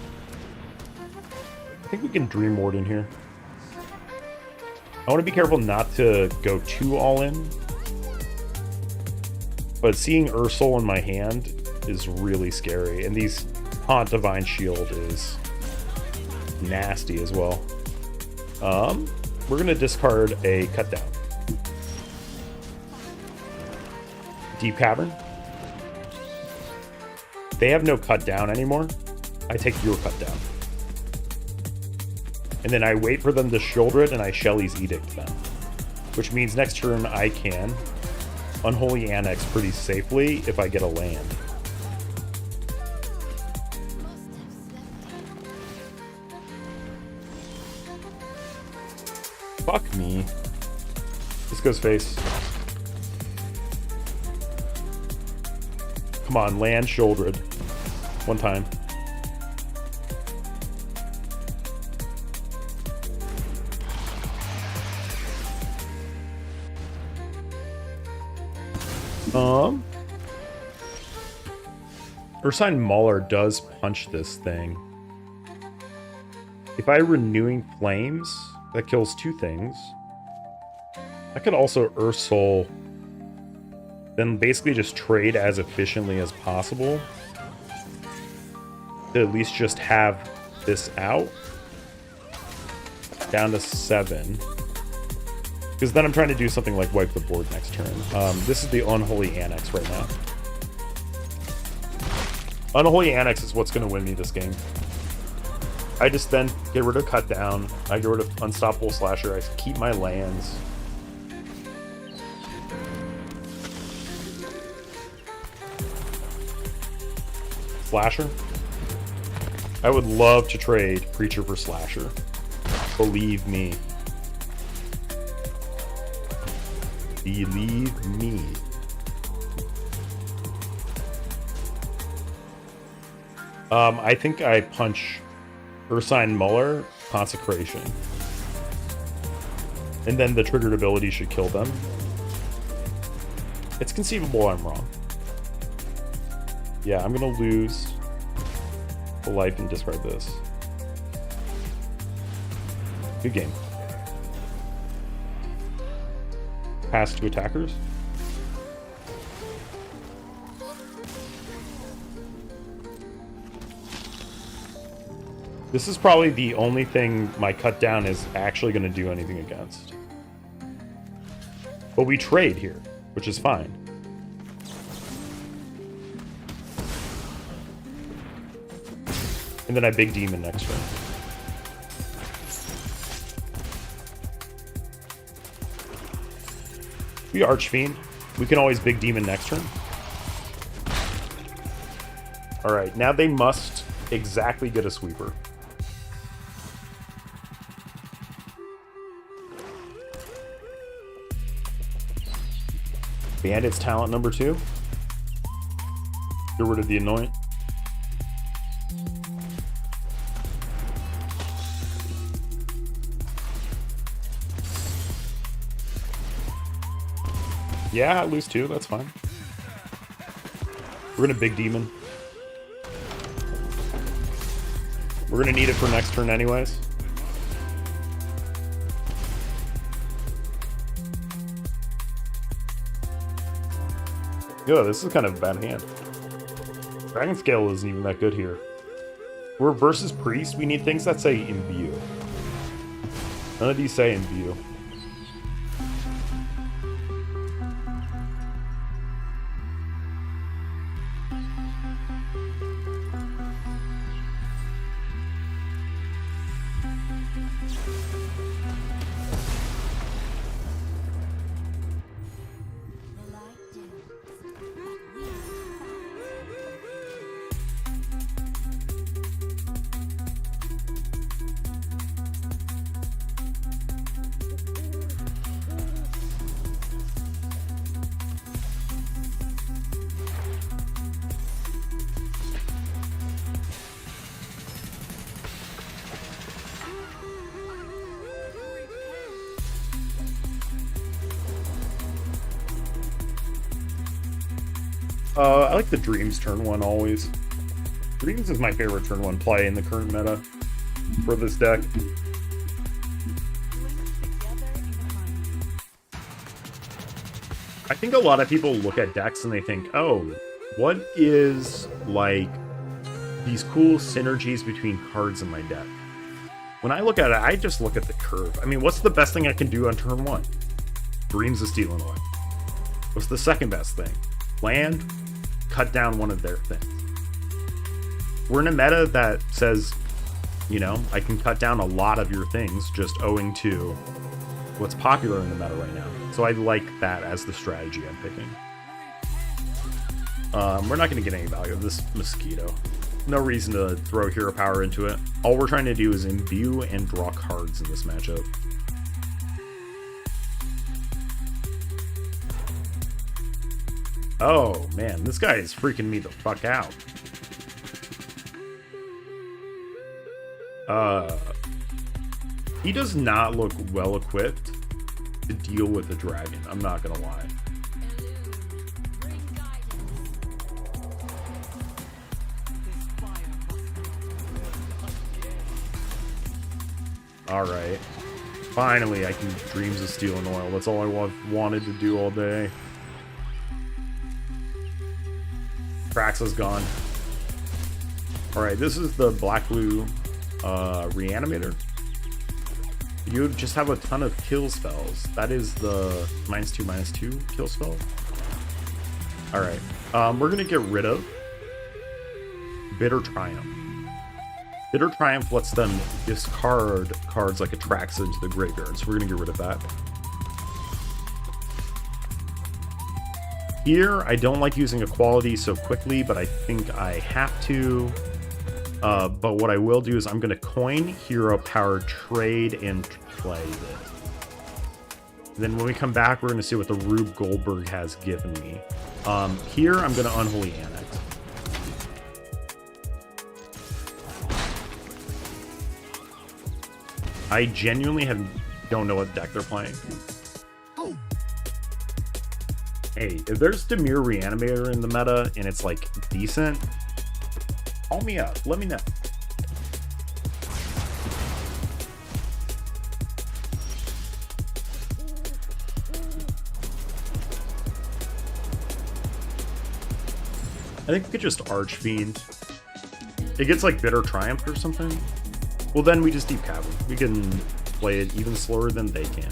I think we can Dream Ward in here. I want to be careful not to go too all in. But seeing Ursol in my hand is really scary. And these Haunt Divine Shield is nasty as well. We're going to discard a Cut Down. Deep Cavern. They have no Cut Down anymore. I take your Cut Down. And then I wait for them to shoulder it and I Shelly's Edict them. Which means next turn I can Unholy Annex pretty safely if I get a land. Fuck me. This goes face. Come on, land shouldered. One time. Ursine Mauler does punch this thing. If I Renewing Flames, that kills 2 things. I could also Earth Soul, then basically just trade as efficiently as possible to at least just have this out. Down to 7. Because then I'm trying to do something like wipe the board next turn. This is the Unholy Annex right now. Unholy Annex is what's going to win me this game. I just then get rid of Cut Down. I get rid of Unstoppable Slasher. I keep my lands. Slasher. I would love to trade Preacher for Slasher. Believe me. Believe me. I think I punch Ursine Muller, Consecration. And then the triggered ability should kill them. It's conceivable I'm wrong. Yeah, I'm gonna lose the life and discard this. Good game. Pass to attackers. This is probably the only thing my cut down is actually going to do anything against. But we trade here, which is fine. And then I big demon next turn. We Archfiend. We can always big demon next turn. Alright, now they must exactly get a sweeper. Bandit's talent number 2. Get rid of the Anoint. Yeah, I lose 2, that's fine. We're gonna big demon. We're gonna need it for next turn anyways. Yeah, this is kind of a bad hand. Dragon Scale isn't even that good here. We're versus Priest, we need things that say Imbue. None of these say Imbue. I like the Dreams turn 1 always. Dreams is my favorite turn 1 play in the current meta for this deck. I think a lot of people look at decks and they think, oh, what is like these cool synergies between cards in my deck? When I look at it, I just look at the curve. I mean, what's the best thing I can do on turn 1? Dreams of Steel and Oil. What's the second best thing? Land, cut down one of their things. We're in a meta that says, you know, I can cut down a lot of your things just owing to what's popular in the meta right now. So I like that as the strategy I'm picking. We're not going to get any value of this Mosquito. No reason to throw hero power into it. All we're trying to do is imbue and draw cards in this matchup. Oh, man, this guy is freaking me the fuck out. He does not look well equipped to deal with a dragon, I'm not gonna lie. Alright. Finally, I can Dreams of Steel and Oil. That's all I wanted to do all day. Traxa's gone. Alright, this is the black-blue Reanimator. You just have a ton of kill spells. That is the -2/-2 kill spell. Alright, we're gonna get rid of Bitter Triumph. Bitter Triumph lets them discard cards like Atraxa into the graveyard, so we're gonna get rid of that. Here, I don't like using Equality so quickly, but I think I have to. But what I will do is I'm going to coin Hero Power, trade, and play it. Then when we come back, we're going to see what the Rube Goldberg has given me. Here, I'm going to Unholy Annex. I genuinely don't know what deck they're playing. Hey, if there's Dimir Reanimator in the meta and it's like decent, call me up. Let me know. I think we could just Archfiend. It gets like Bitter Triumph or something. Well, then we just Deep Cavern. We can play it even slower than they can.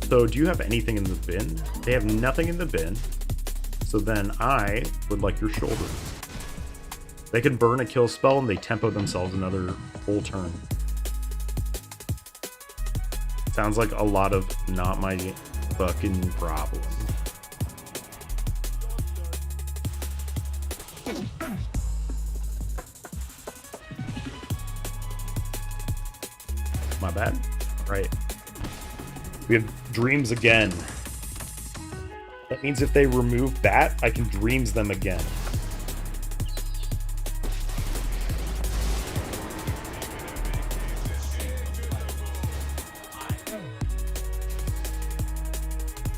So, do you have anything in the bin? They have nothing in the bin. So then I would like your shoulder. They can burn a kill spell and they tempo themselves another whole turn. Sounds like a lot of not my fucking problem. My bad. Right. We have Dreams again. That means if they remove Bat, I can Dreams them again.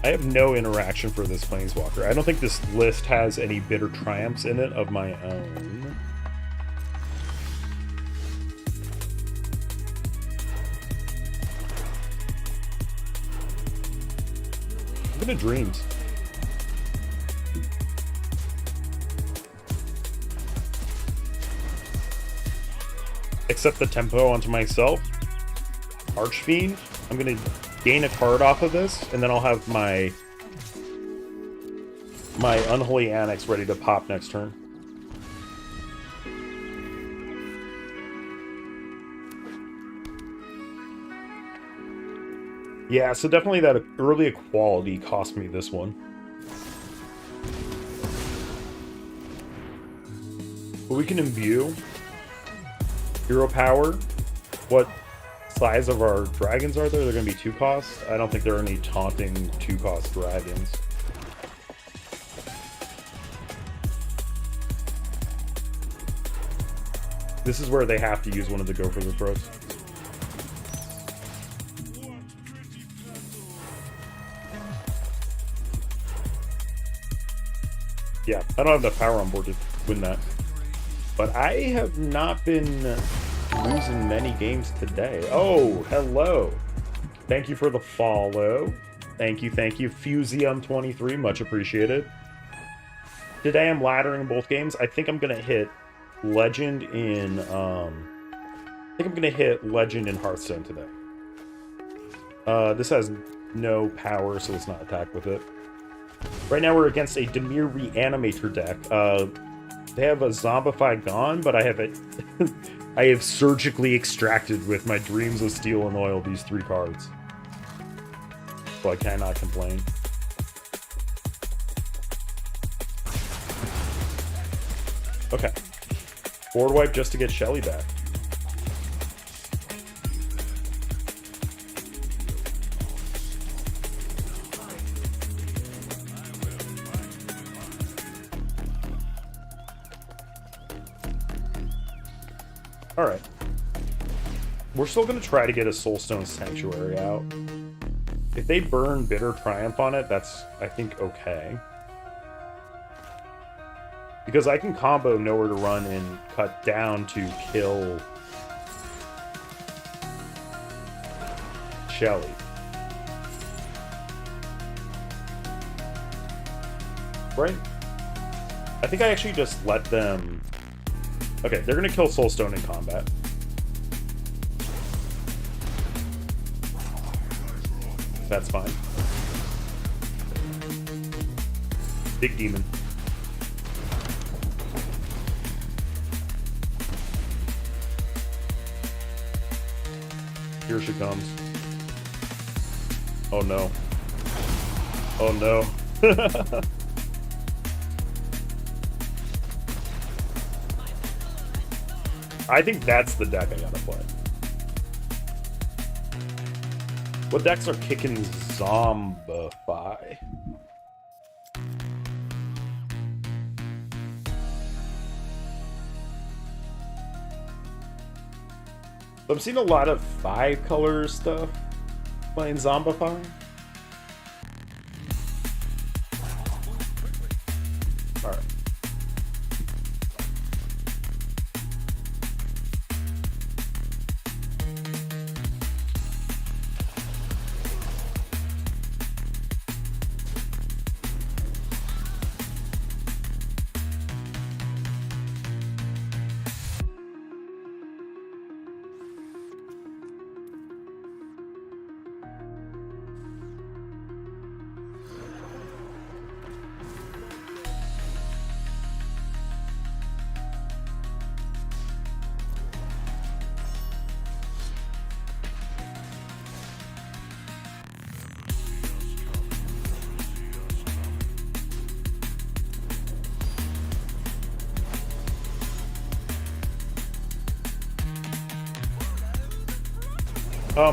I have no interaction for this Planeswalker. I don't think this list has any Bitter Triumphs in it of my own. I'm gonna Dreams. Accept the tempo onto myself. Archfiend. I'm gonna gain a card off of this, and then I'll have my Unholy Annex ready to pop next turn. Yeah, so definitely that early equality cost me this one. But we can imbue. Hero Power. What size of our dragons are there? They're going to be 2 cost. I don't think there are any taunting 2 cost dragons. This is where they have to use one of the Go for the Throats. Yeah, I don't have enough power on board to win that. But I have not been losing many games today. Oh, hello. Thank you for the follow. Thank you, thank you. Fusium23, much appreciated. Today I'm laddering both games. I think I'm going to hit Legend in... Hearthstone today. This has no power, so let's not attack with it. Right now we're against a Dimir Reanimator deck. They have a Zombify Gone, but I have it. I have surgically extracted with my Dreams of Steel and Oil these 3 cards. So I cannot complain. Okay. Board wipe just to get Shelly back. Alright. We're still going to try to get a Soulstone Sanctuary out. If they burn Bitter Triumph on it, that's, I think, okay. Because I can combo Nowhere to Run and cut down to kill Shelly. Right? I think I actually just let them... Okay, they're gonna kill Soulstone in combat. That's fine. Big demon. Here she comes. Oh no. Oh no. I think that's the deck I gotta play. What decks are kicking Zombify? I'm seeing a lot of 5-color stuff playing Zombify. Alright.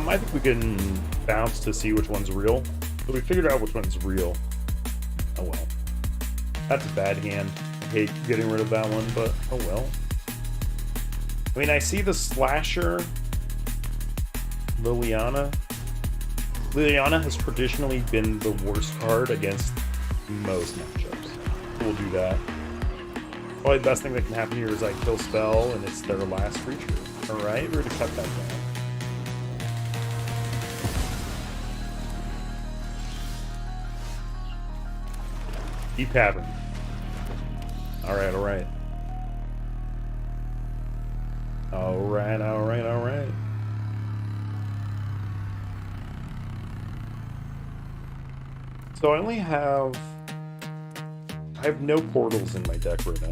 I think we can bounce to see which one's real. So we figured out which one's real. Oh well. That's a bad hand. I hate getting rid of that one, but oh well. I mean, I see the Slasher. Liliana. Liliana has traditionally been the worst card against most matchups. We'll do that. Probably the best thing that can happen here is I kill spell and it's their last creature. Alright, we're gonna cut that down. Deep Cavern. Alright, alright. Alright, alright, alright. So I only have... I have no portals in my deck right now.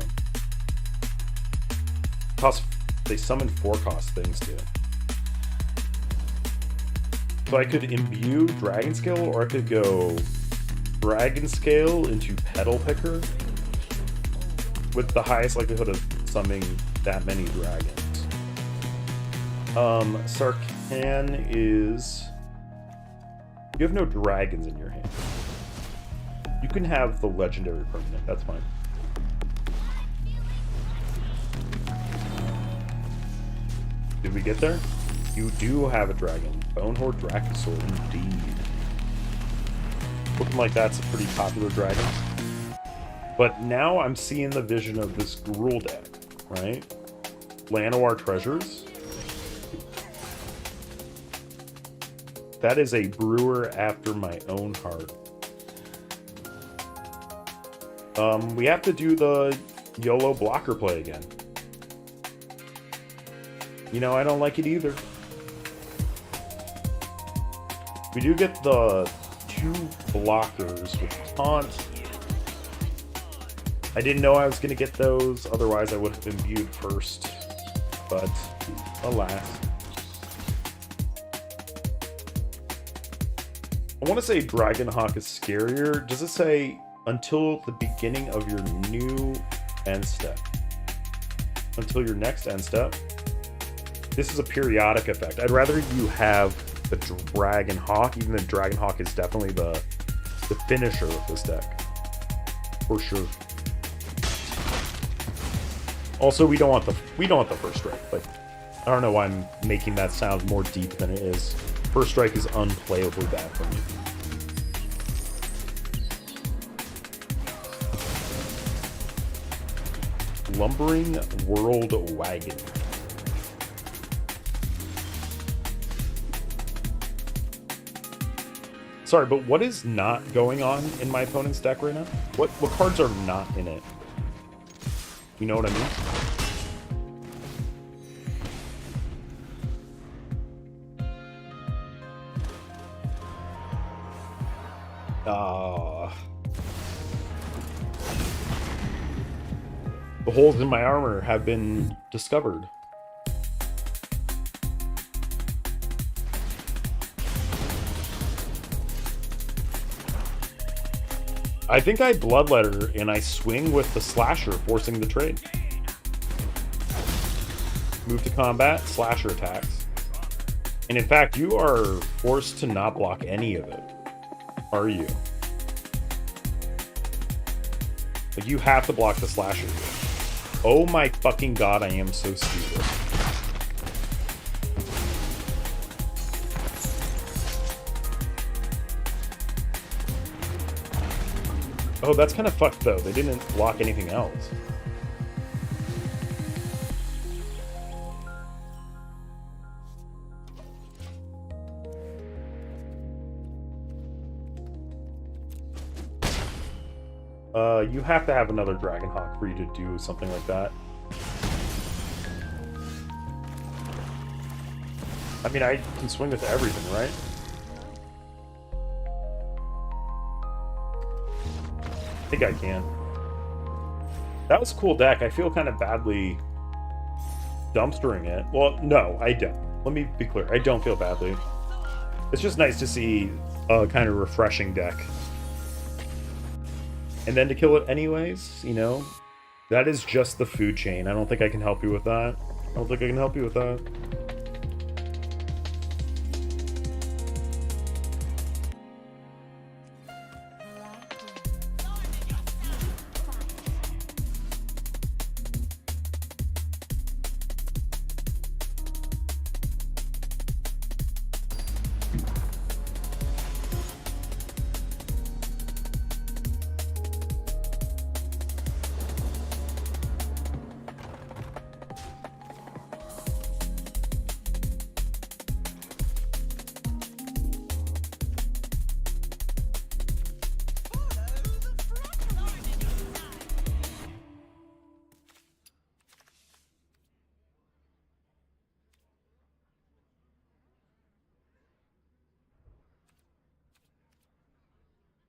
They summon 4-cost things too. So I could imbue Dragon Scale, or I could go Dragon Scale into Petal Picker with the highest likelihood of summoning that many dragons. Sarkhan is... You have no dragons in your hand. You can have the legendary permanent, that's fine. Did we get there? You do have a dragon. Bonehorde Dracosaur, indeed. Looking like that's a pretty popular dragon. But now I'm seeing the vision of this Gruul deck, right? Llanowar Treasures. That is a brewer after my own heart. We have to do the YOLO blocker play again. You know, I don't like it either. We do get the 2 blockers with taunt. I didn't know I was going to get those, otherwise I would have imbued first. But, alas. I want to say Dragonhawk is scarier. Does it say until the beginning of your new end step? Until your next end step? This is a periodic effect. I'd rather you have the Dragonhawk, even though Dragonhawk is definitely the finisher of this deck. For sure. Also, we don't want the first strike. Like, I don't know why I'm making that sound more deep than it is. First strike is unplayably bad for me. Slumbering World Wagon. Sorry, but what is not going on in my opponent's deck right now? What cards are not in it? You know what I mean? The holes in my armor have been discovered. I think I Bloodletter and I swing with the Slasher, forcing the trade. Move to combat, Slasher attacks. And in fact, you are forced to not block any of it. Are you? Like, you have to block the Slasher. Oh my fucking god, I am so stupid. Oh, that's kind of fucked though. They didn't block anything else. You have to have another Dragonhawk for you to do something like that. I mean, I can swing with everything, right? I think I can. That was a cool deck. I feel kind of badly dumpstering it. Well, no, I don't. Let me be clear. I don't feel badly. It's just nice to see a kind of refreshing deck. And then to kill it anyways, you know? That is just the food chain. I don't think I can help you with that. I don't think I can help you with that.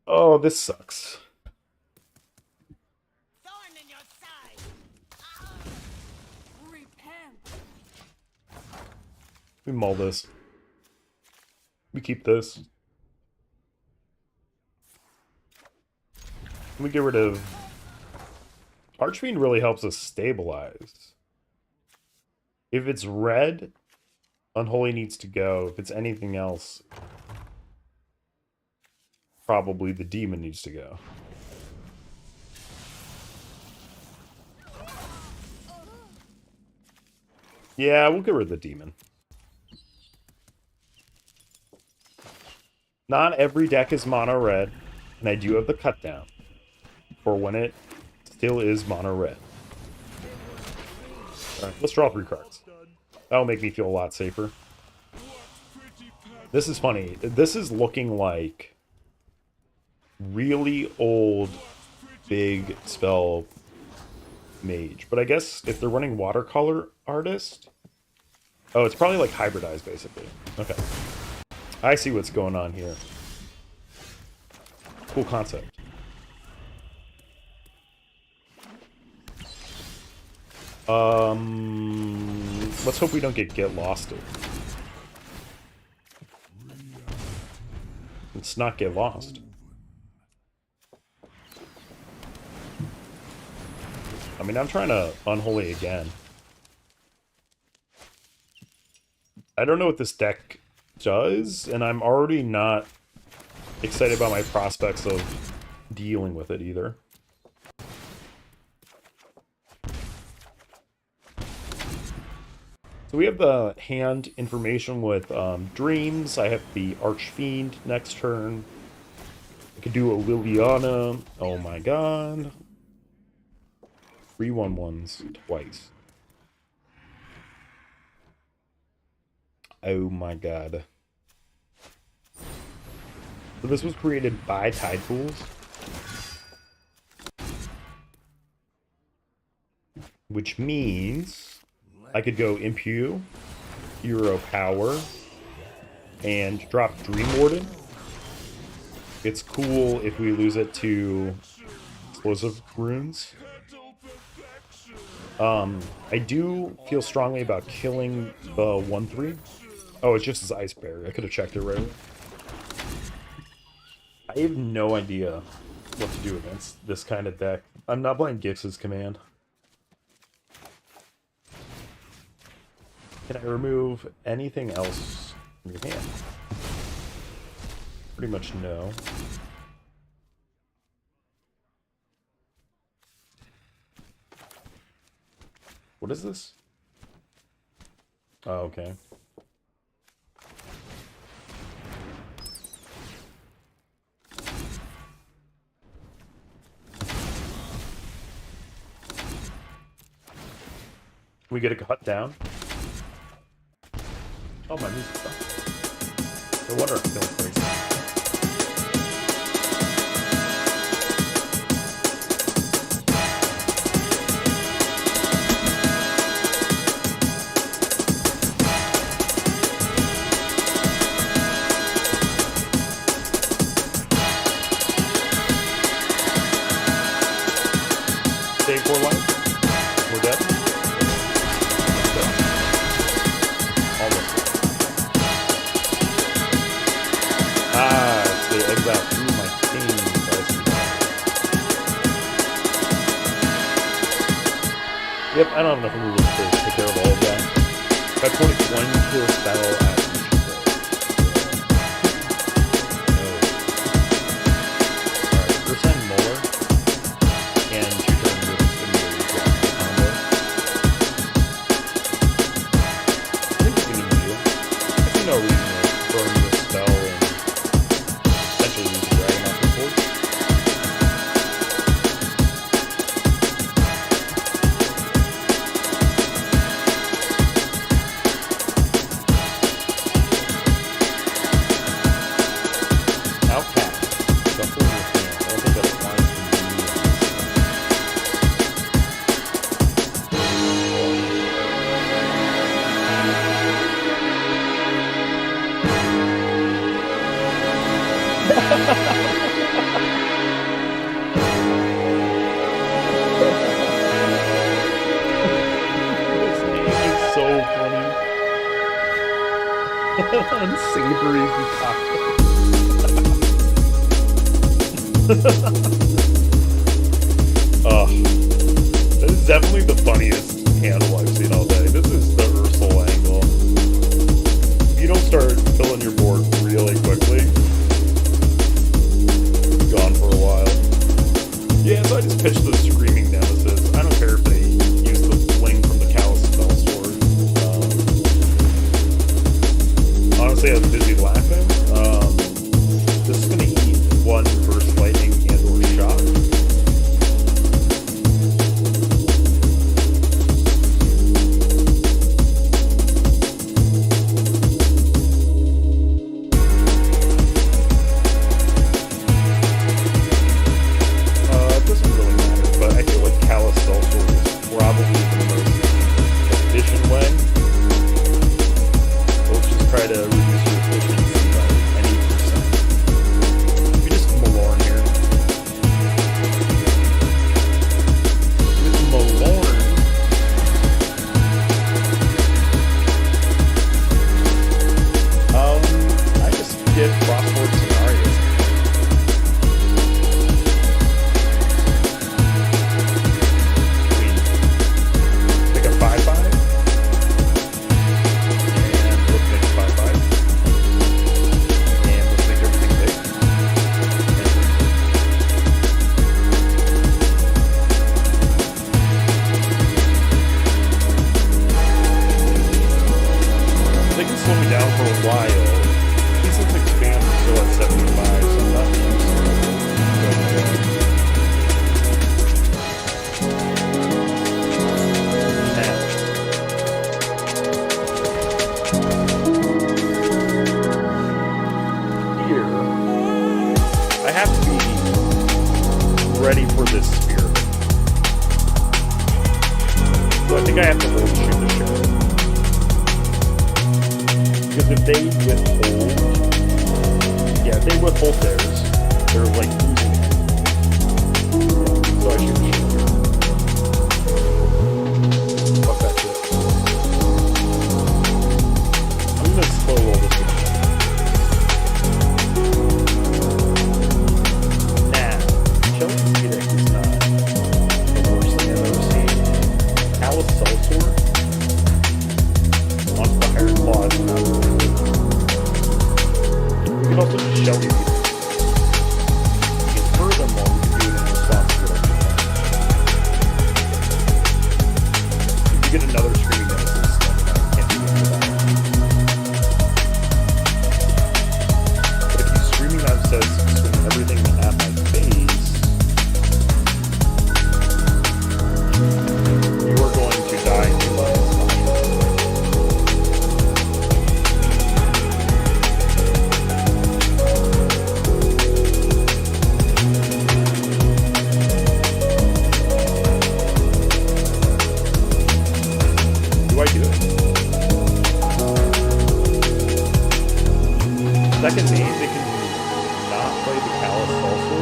Oh, this sucks. Thorn in your side. Repent. We mull this. We keep this. We get rid of... Archfiend really helps us stabilize. If it's red, Unholy needs to go. If it's anything else, probably the demon needs to go. Yeah, we'll get rid of the demon. Not every deck is mono red, and I do have the cut down for when it still is mono red. Alright, let's draw 3 cards. That'll make me feel a lot safer. This is funny. This is looking like really old big spell mage, but I guess if they're running watercolor artist, oh, it's probably like hybridized basically. Okay, I see what's going on here. Cool concept. Let's hope we don't get lost. Let's not get lost. I mean, I'm trying to Unholy again. I don't know what this deck does, and I'm already not excited about my prospects of dealing with it either. So we have the hand information with Dreams. I have the Archfiend next turn. I could do a Liliana. Oh my god. 3/11s twice. Oh my god. So this was created by Tide Pools. Which means I could go IMBUE, Hero Power, and drop Dream Warden. It's cool if we lose it to explosive runes. I do feel strongly about killing the 1/3. Oh, it's just his Ice Bear. I could have checked it right away. I have no idea what to do against this kind of deck. I'm not playing Gix's command. Can I remove anything else from your hand? Pretty much no. What is this? Oh, okay. We get a cut down. Oh, my music stopped. No wonder I'm feeling crazy. Save 4 life. We're dead. They exile through my team. Yep, I don't have enough removal to take care of all of that. If I point 1 kill spell at each of Alright, first time Molar. And 2 turn moves immediately drop the combo. I think it's gonna be you. I see no reason to burn this spell and essentially use the dragon off the board. Outcast. Shuffle your hand. I don't think that applies to me. This name is so funny. Unsavory concoction. This is definitely the funniest handle I've seen all day. This is the Ursel angle. If you don't start filling your board really quickly, gone for a while. Yeah, so I just pitched the Screaming Nemesis. I don't care if they use the fling from the Callous Spell Sword. Honestly, I was busy laughing. This is going to eat 1 Burst Lightning and or Shock. It doesn't really matter, but I feel like Callous Spell Sword is probably the most efficient way. So let's just try to reduce your efficiency by any percent. We just Malorn here. With Malorn, I just get Frostboard Scenarios. Pick a 5/5. And let's make a 5/5. And let's make everything big. They can slow me down for a while. These things expand still at 75, so I'm not used to it. if they withhold, yeah, if they withhold theirs, they're like losing it. So I should show you. Fuck that shit. I'm gonna slow roll this one. Nah, Chelsea cEDH is not the worst thing I've ever seen. Alice Seltzor on fire claws. We can also just shell you. Infer them while we can do it in response to whatever. If you get another screaming nemesis, then I can't do anything about it. But if you screaming that says swing everything at my face, you are going to die in your life. Do I do it? Second name, they can not play the Callus also.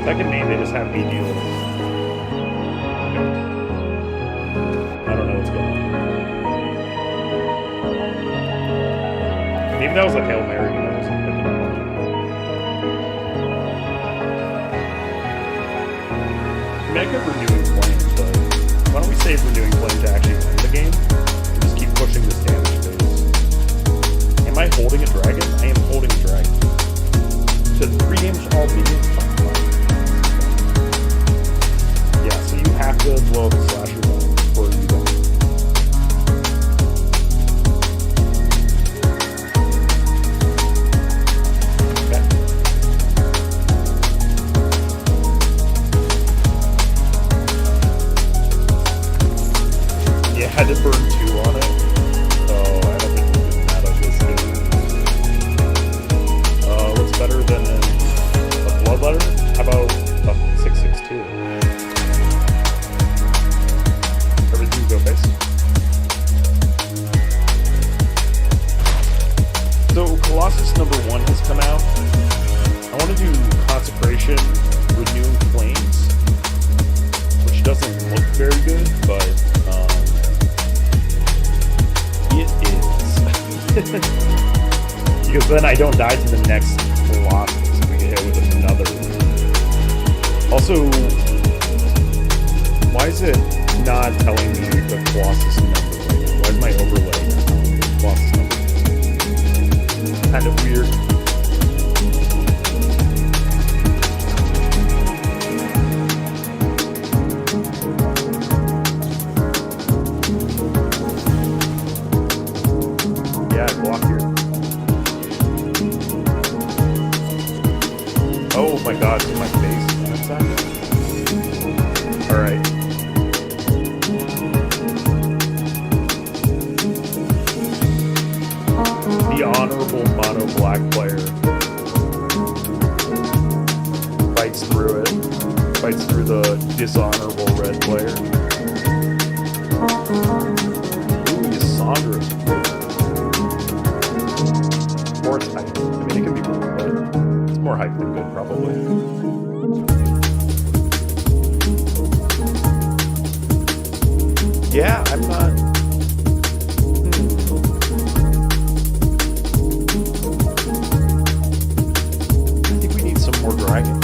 Second name, they just have me deal with it. I don't know what's going on. Maybe that was a Hail Mary and I wasn't picking up on it. I mean, I could renewing flames, but why don't we save renewing flame to actually win the game? And just keep pushing this damage phase. Am I holding a dragon? I am holding a dragon. So 3 games all medium? Yeah, so you have to blow up the slasher button before you go. Okay. Yeah, I had to burn 2 on it. So I don't think we did that on this game. What's better than a bloodletter? How about a 662? Everything go face. So Colossus number 1 has come out. I want to do Consecration, Renewing Flames, which doesn't look very good, but it is. Because then I don't die to the next Colossus. We get hit with another. Also, why is it not telling me the Colossus number? Why is my overlay not telling me the Colossus number? Kind of weird. Yeah, I block here. Oh my god, to my face. That's that. Alright. The honorable mono black player fights through it. Fights through the dishonorable red player. Ooh, Yasandra is good. Or it's hype. I mean, it can be cool, but it's more hype than good, probably. Yeah, I'm not. I think we need some more dragons.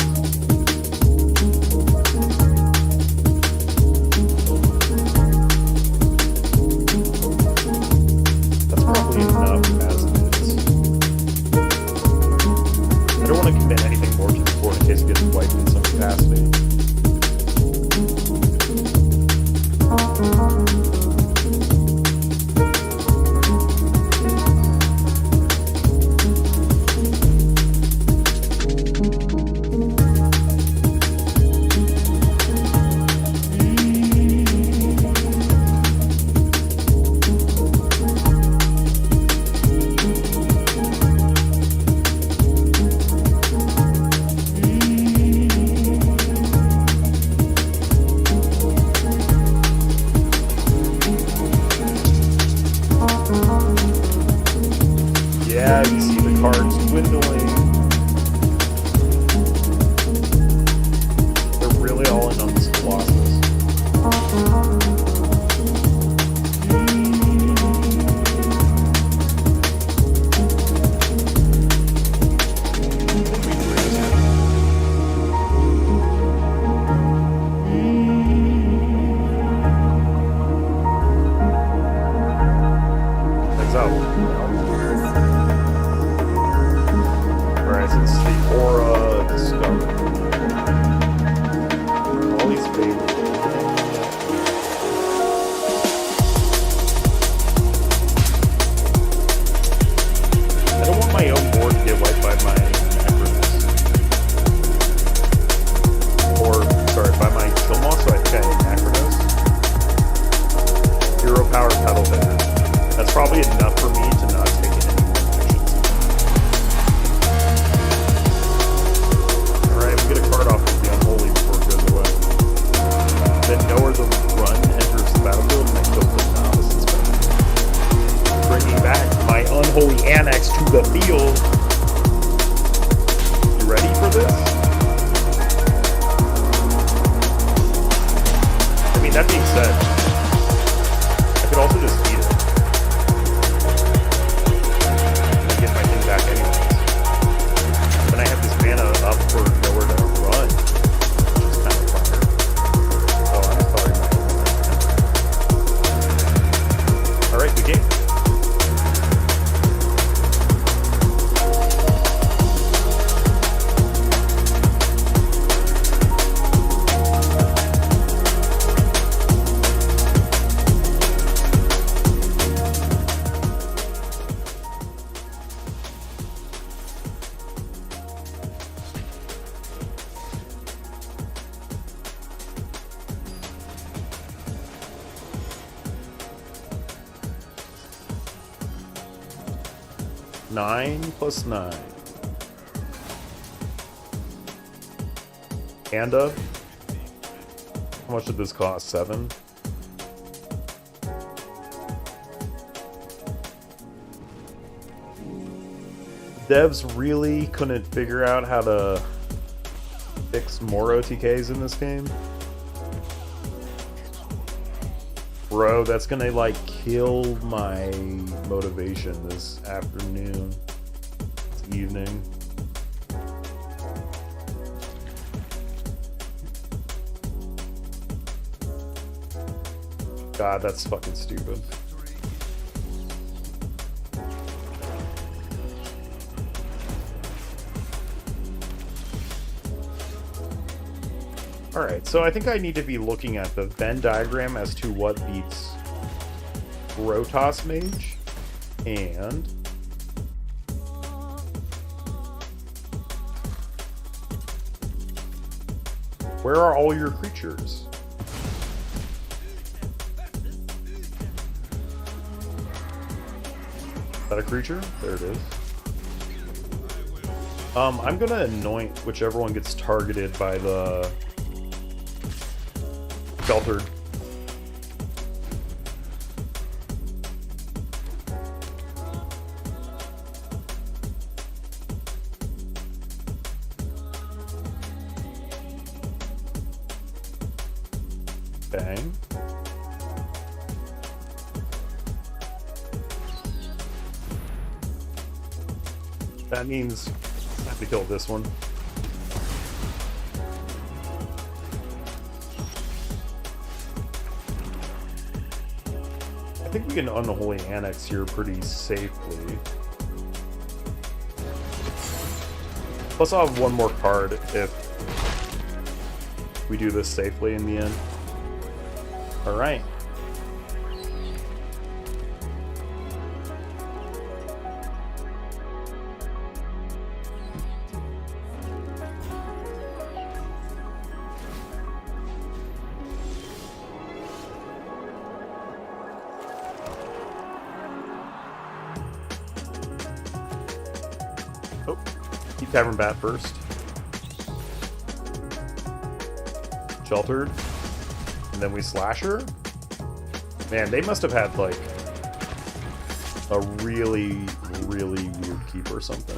Yeah, you see the cards dwindling. They're really all in on this Colossus. Probably enough for me to not take it any more actions. Alright, we get a card off of the Unholy before it goes away. Then Nowhere the Run enters the battlefield and then kills the Novice instead. Bringing back my Unholy Annex to the field. You ready for this? I mean, that being said, I could also just eat it. Get my thing back anyways. Then I have this mana up for Nowhere to Run, which is kind of fire. Oh, I'm sorry, my Alright, good game. Nine plus 9. Panda. How much did this cost? 7? Devs really couldn't figure out how to fix more OTKs in this game. Bro, that's gonna like kill my motivation this afternoon, this evening. God, that's fucking stupid. Alright, so I think I need to be looking at the Venn diagram as to what beats Protoss Mage, and where are all your creatures? Is that a creature? There it is. I'm gonna anoint whichever one gets targeted by the Sheltered. Bang. That means I have to kill this one. I think we can Unholy Annex here pretty safely. Plus I'll have one more card if we do this safely in the end. Alright. Oh, keep Tavern Bat first. Sheltered. And then we slash her. Man, they must have had like a really, really weird keep or something.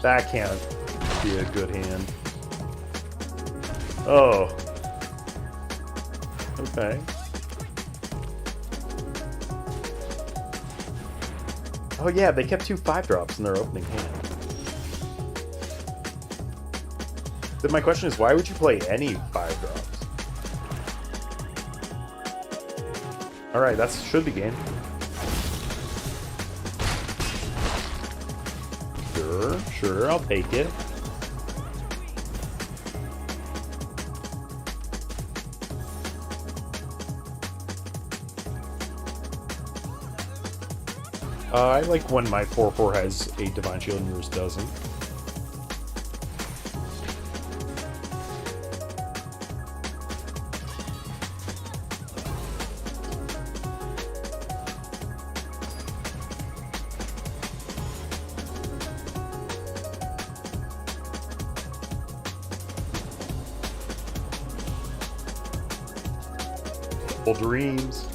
That can't be a good hand. Oh. Okay. Oh yeah, they kept 2 5-drops in their opening hand. Then my question is, why would you play any 5-drops? Alright, that should be game. Sure, I'll take it. I like when my 4/4 has a Divine Shield and yours doesn't. Dreams.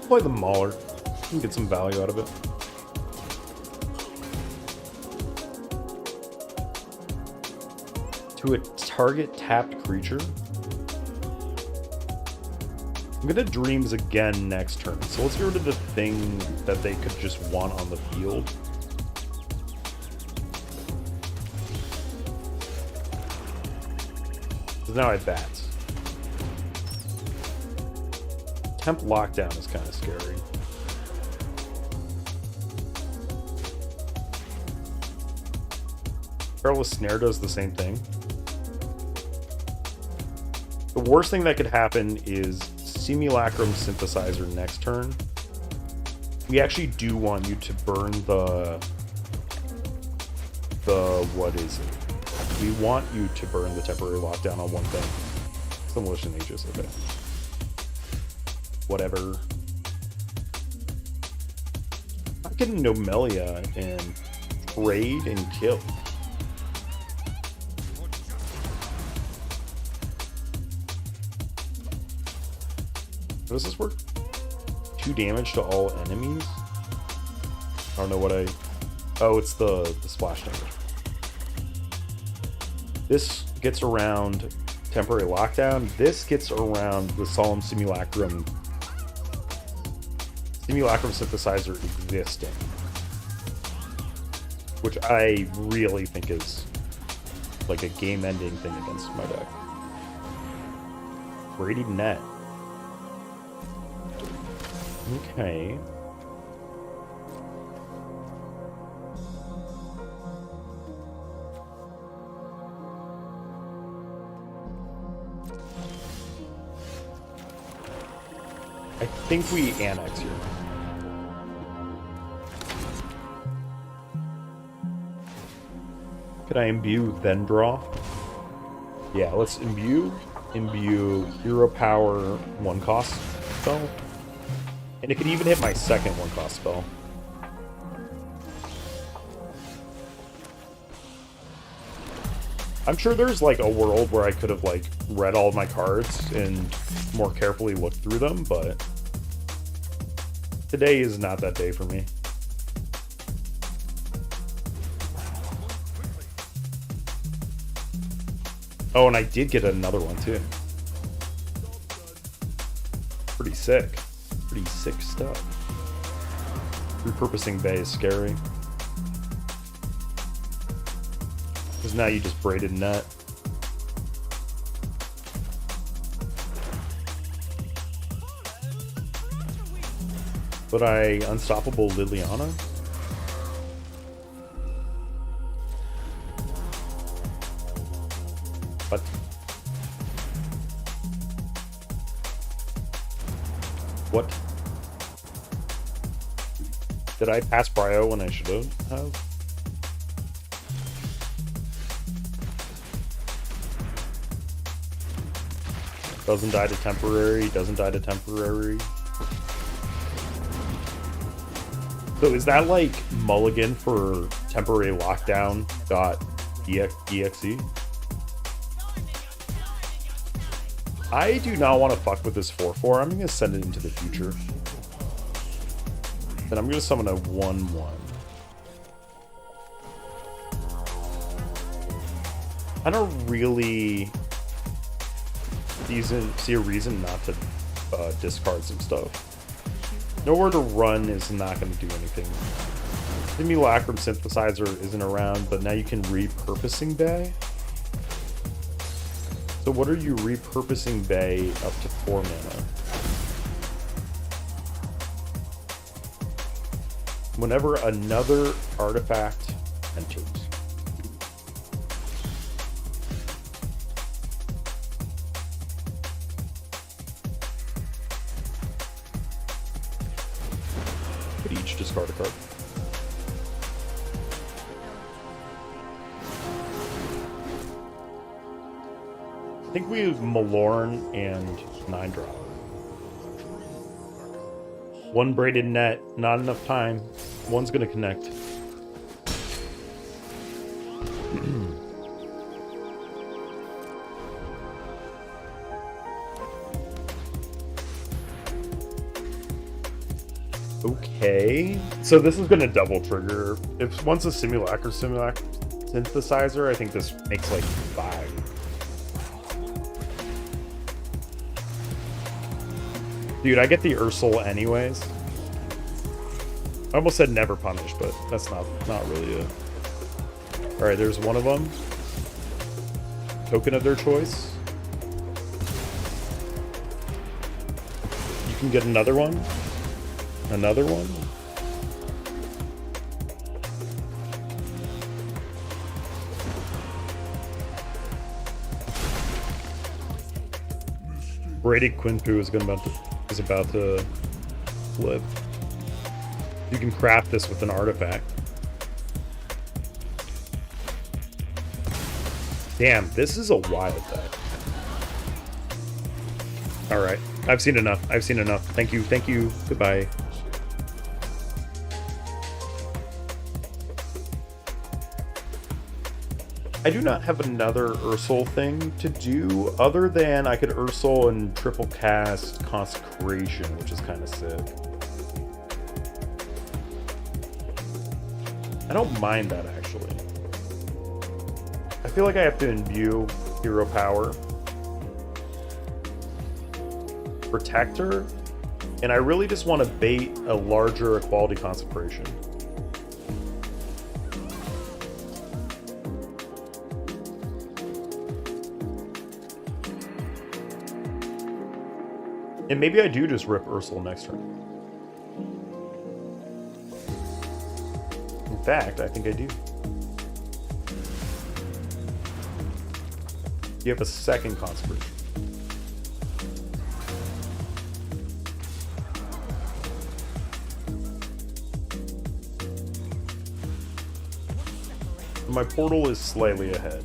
Play the Mauler. You can get some value out of it. To a target tapped creature. I'm gonna Dreams again next turn, so let's get rid of the thing that they could just want on the field. Because now I have bats. Temp Lockdown is kind of scary. Perilous Snare does the same thing. The worst thing that could happen is Simulacrum Synthesizer next turn. We actually do want you to burn the what is it? We want you to burn the temporary lockdown on one thing. Simulation Aegis, okay. Whatever. I can Nomelia and trade and kill. How does this work? 2 damage to all enemies? I don't know what I... Oh, it's the splash damage. This gets around temporary lockdown. This gets around the Solemn Simulacrum Synthesizer existing. Which I really think is like a game-ending thing against my deck. Brady Net. Okay. I think we annex here. Could I imbue, then draw? Yeah, let's imbue. Imbue hero power 1 cost spell. And it could even hit my second 1 cost spell. I'm sure there's like a world where I could have like read all of my cards and more carefully looked through them, but today is not that day for me. Oh, and I did get another one too. Pretty sick. Pretty sick stuff. Repurposing Bay is scary. Because now you just braided net. But I Unstoppable Liliana? What? What? Did I pass Bryo when I should have? Doesn't die to temporary, doesn't die to temporary. So is that like mulligan for temporary lockdown .exe? I do not want to fuck with this 4/4. I'm gonna send it into the future. Then I'm gonna summon a 1/1. I don't really see a reason not to discard some stuff. Nowhere to Run is not going to do anything. Simulacrum Synthesizer isn't around, but now you can Repurposing Bay. So what are you repurposing Bay up to 4 mana? Whenever another artifact enters. Could each discard a card. I think we use Malorn and 9-drop. One braided net, not enough time. One's gonna connect. Okay, so this is gonna double trigger. If once a Synthesizer, I think this makes like 5. Dude, I get the Ursula anyways. I almost said never punish, but that's not really it. Alright, there's one of them. Token of their choice. You can get another one. Another one. Braided Quinpu is about to flip. You can craft this with an artifact. Damn, this is a wild deck. Alright, I've seen enough. I've seen enough. Thank you, goodbye. I do not have another Ursula thing to do other than I could Ursula and triple cast Consecration, which is kind of sick. I don't mind that actually. I feel like I have to imbue hero power, Protector, and I really just want to bait a larger Equality Consecration. And maybe I do just rip Ursula next turn. In fact, I think I do. You have a second Consecration. My portal is slightly ahead.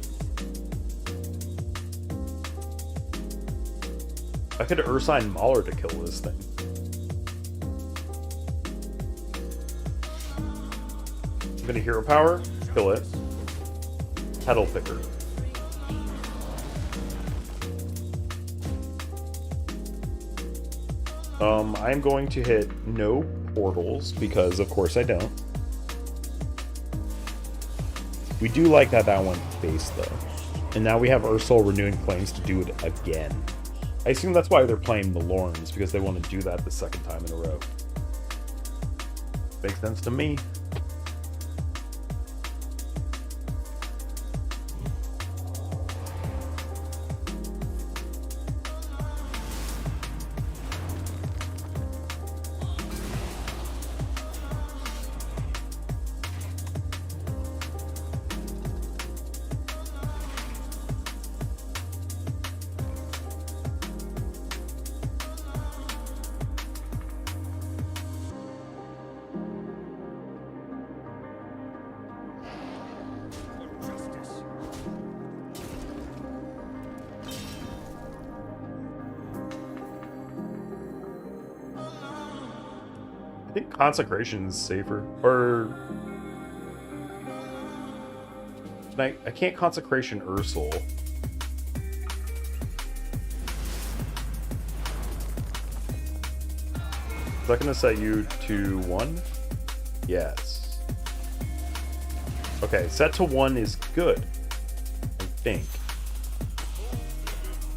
I could Ursine Mauler to kill this thing. I'm gonna hero power, kill it. Petal Picker. I'm going to hit no portals because of course I don't. We do like that one base though. And now we have Ursula renewing claims to do it again. I assume that's why they're playing Malorns, because they want to do that the second time in a row. Makes sense to me. think Consecration's safer. Or... I can't Consecration Ursul. Is that going to set you to 1? Yes. Okay, set to 1 is good. I think.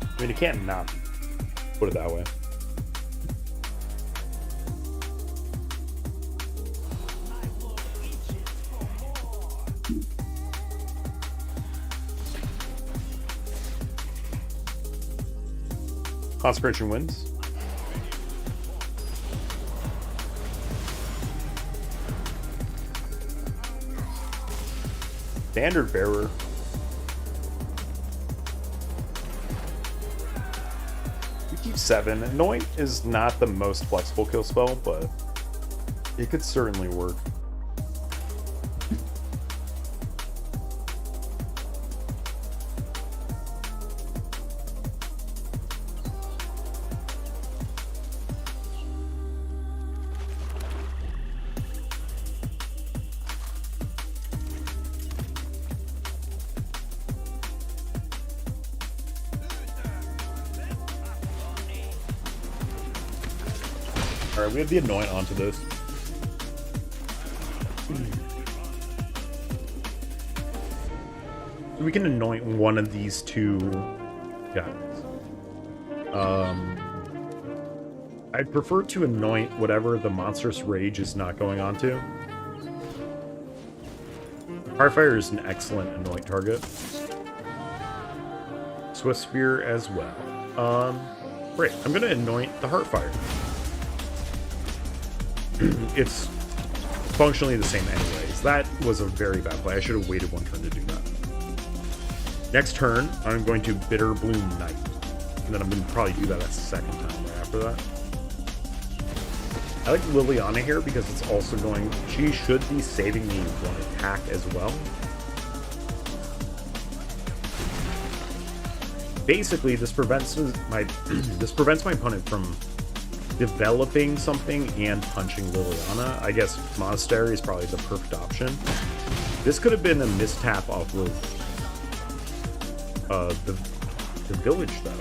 I mean, it can't not be. Put it that way. Consecration wins. Standard Bearer. We keep 7. Anoint is not the most flexible kill spell, but it could certainly work. Alright, we have the Anoint onto this. We can Anoint one of these two guys. I'd prefer to Anoint whatever the Monstrous Rage is not going on to. Heartfire is an excellent Anoint target. Swift Spear as well. Great, I'm gonna Anoint the Heartfire. It's functionally the same anyways. That was a very bad play. I should have waited one turn to do that. Next turn, I'm going to Bitter Bloom Knight. And then I'm going to probably do that a second time right after that. I like Liliana here because it's also going... She should be saving me one attack as well. Basically, this prevents my opponent from developing something and punching Liliana. I guess Monastery is probably the perfect option. This could have been a mistap off of the village, though.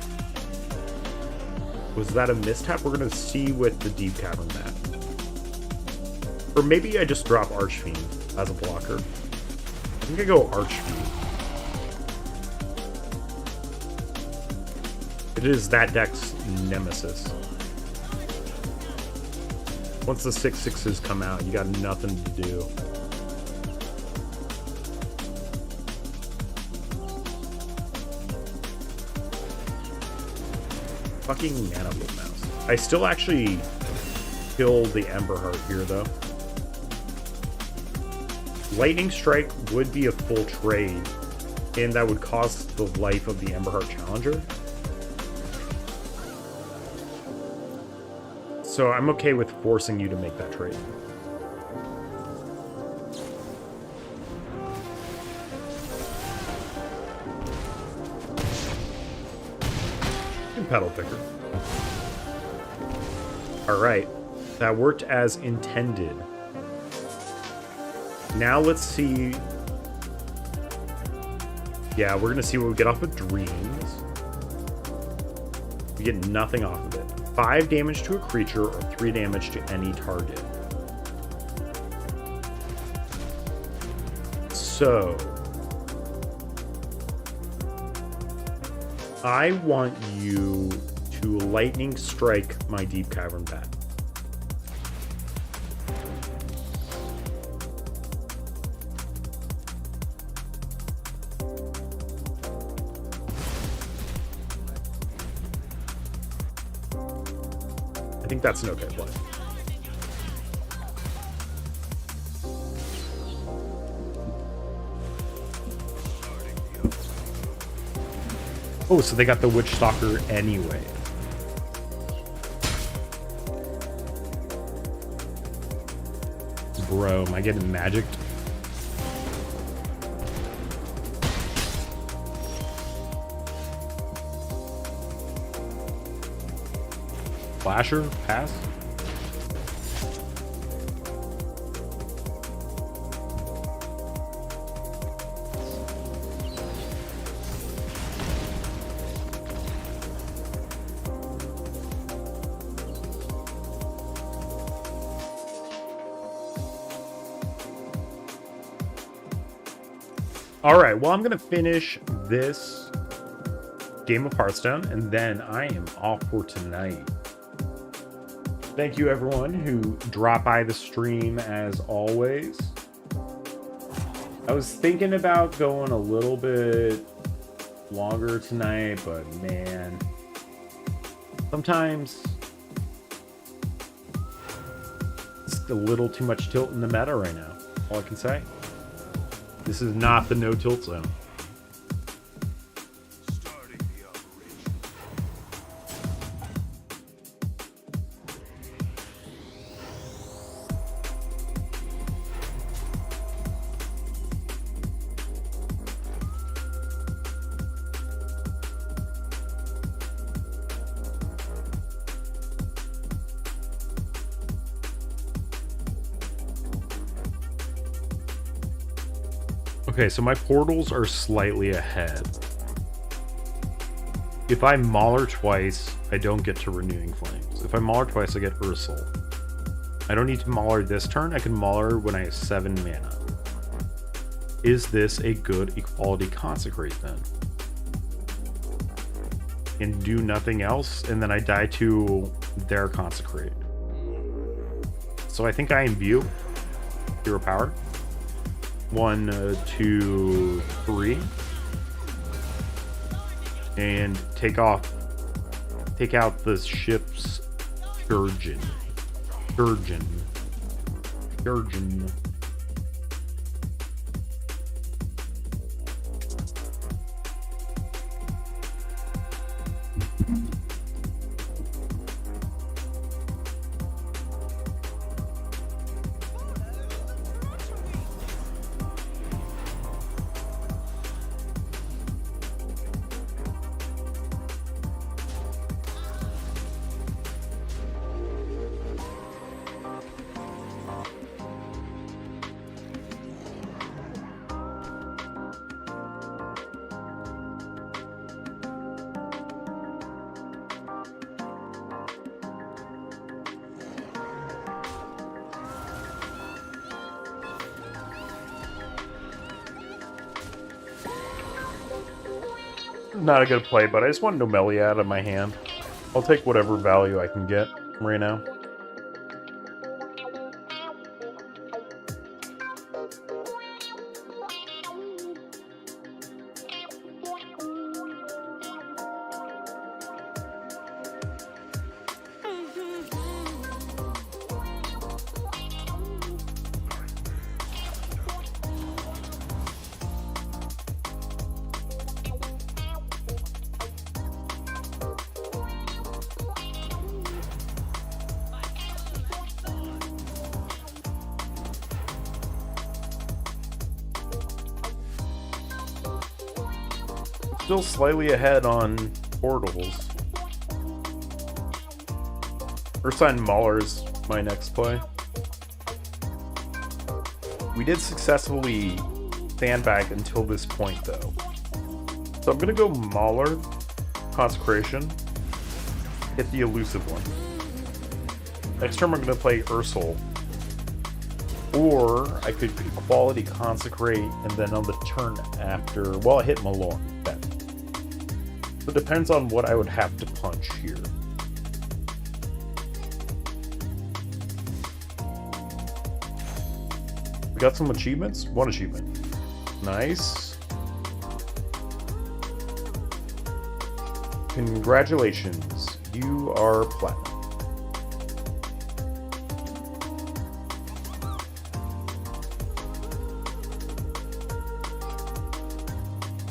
Was that a mistap? We're going to see with the Deep Cavern map. Or maybe I just drop Archfiend as a blocker. I think I go Archfiend. It is that deck's nemesis. Once the 6/6s come out, you got nothing to do. Fucking Mana Blue Mouse. I still actually kill the Emberheart here, though. Lightning Strike would be a full trade, and that would cost the life of the Emberheart Challenger. So I'm okay with forcing you to make that trade. And Pedal Picker. Alright. That worked as intended. Now let's see... Yeah, we're gonna see what we get off of Dreams. We get nothing off of it. 5 damage to a creature or 3 damage to any target. So I want you to Lightning Strike my Deep Cavern Bat. I think that's an okay play. Oh, so they got the Witch Stalker anyway. Bro, am I getting magicked? Flasher? Pass? Alright, well, I'm going to finish this game of Hearthstone, and then I am off for tonight. Thank you, everyone who dropped by the stream, as always. I was thinking about going a little bit longer tonight, but man, sometimes it's a little too much tilt in the meta right now. All I can say. This is not the no tilt zone. Okay, so my portals are slightly ahead. If I Mauler twice, I don't get to Renewing Flames. If I Mauler twice, I get Ursel. I don't need to Mauler this turn. I can Mauler when I have 7 mana. Is this a good Equality Consecrate then? And do nothing else, and then I die to their Consecrate. So I think I imbue Hero Power. 1, 2, 3, and take out the ship's Sturgeon. Not a good play, but I just want Nomelia out of my hand. I'll take whatever value I can get right now. Still slightly ahead on portals. Ursine Mauler's my next play. We did successfully sandbag until this point, though. So I'm gonna go Mauler, Consecration, hit the elusive one. Next turn I'm gonna play Ursel. Or I could Equality Consecrate, and then on the turn after, well, I hit Malorn. So it depends on what I would have to punch here. We got some achievements. 1 achievement. Nice. Congratulations. You are platinum.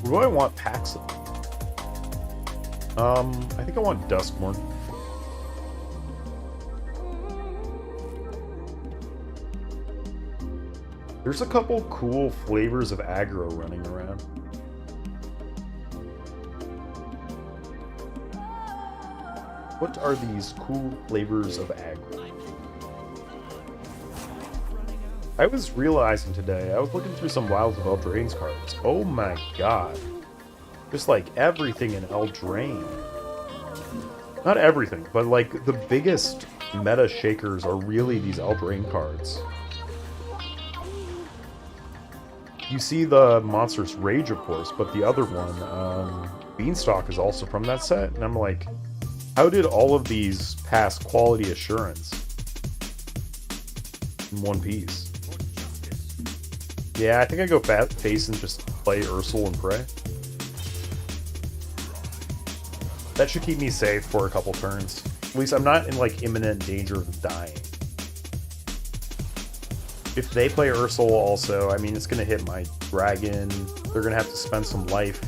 Do I want Paxton? I think I want Duskmourn. There's a couple cool flavors of aggro running around. What are these cool flavors of aggro? I was realizing today, I was looking through some Wilds of Eldraine's cards. Oh my god. Just like everything in Eldraine. Not everything, but like the biggest meta shakers are really these Eldraine cards. You see the Monstrous Rage, of course, but the other one, Beanstalk, is also from that set. And I'm like, how did all of these pass quality assurance in one piece? Yeah, I think I go face and just play Ursel and pray. That should keep me safe for a couple turns. At least I'm not in like imminent danger of dying. If they play Ursel also, I mean, it's going to hit my dragon. They're going to have to spend some life.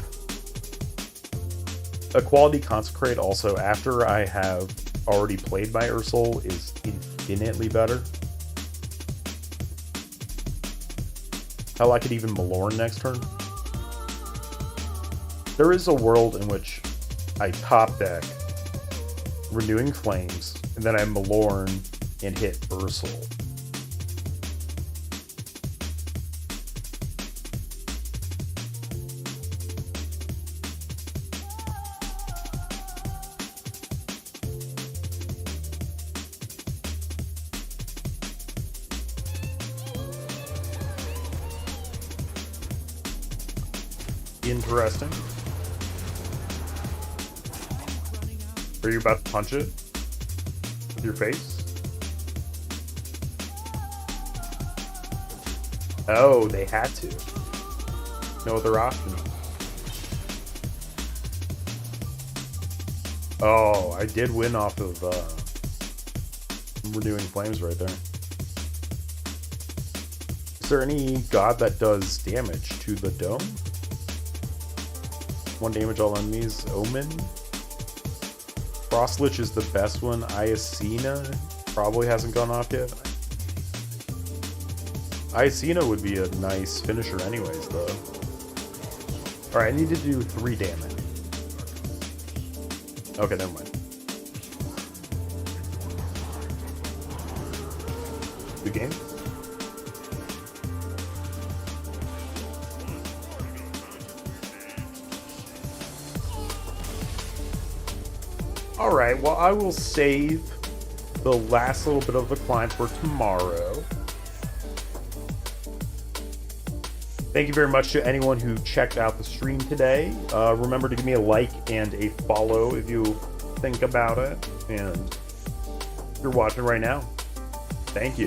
A quality Consecrate also, after I have already played my Ursel, is infinitely better. Hell, I could even Malorn next turn. There is a world in which I top deck Renewing Flames, and then I Malorn and hit Ursel. Interesting. Are you about to punch it with your face? Oh, they had to. No other option. Oh, I did win off of Renewing Flames right there. Is there any god that does damage to the dome? 1 damage all enemies. Omen. Frostlich is the best one. Iacina probably hasn't gone off yet. Iacina would be a nice finisher anyways, though. Alright, I need to do 3 damage. Okay, never mind. Good game. Alright, well, I will save the last little bit of the climb for tomorrow. Thank you very much to anyone who checked out the stream today. Remember to give me a like and a follow if you think about it. And if you're watching right now, thank you.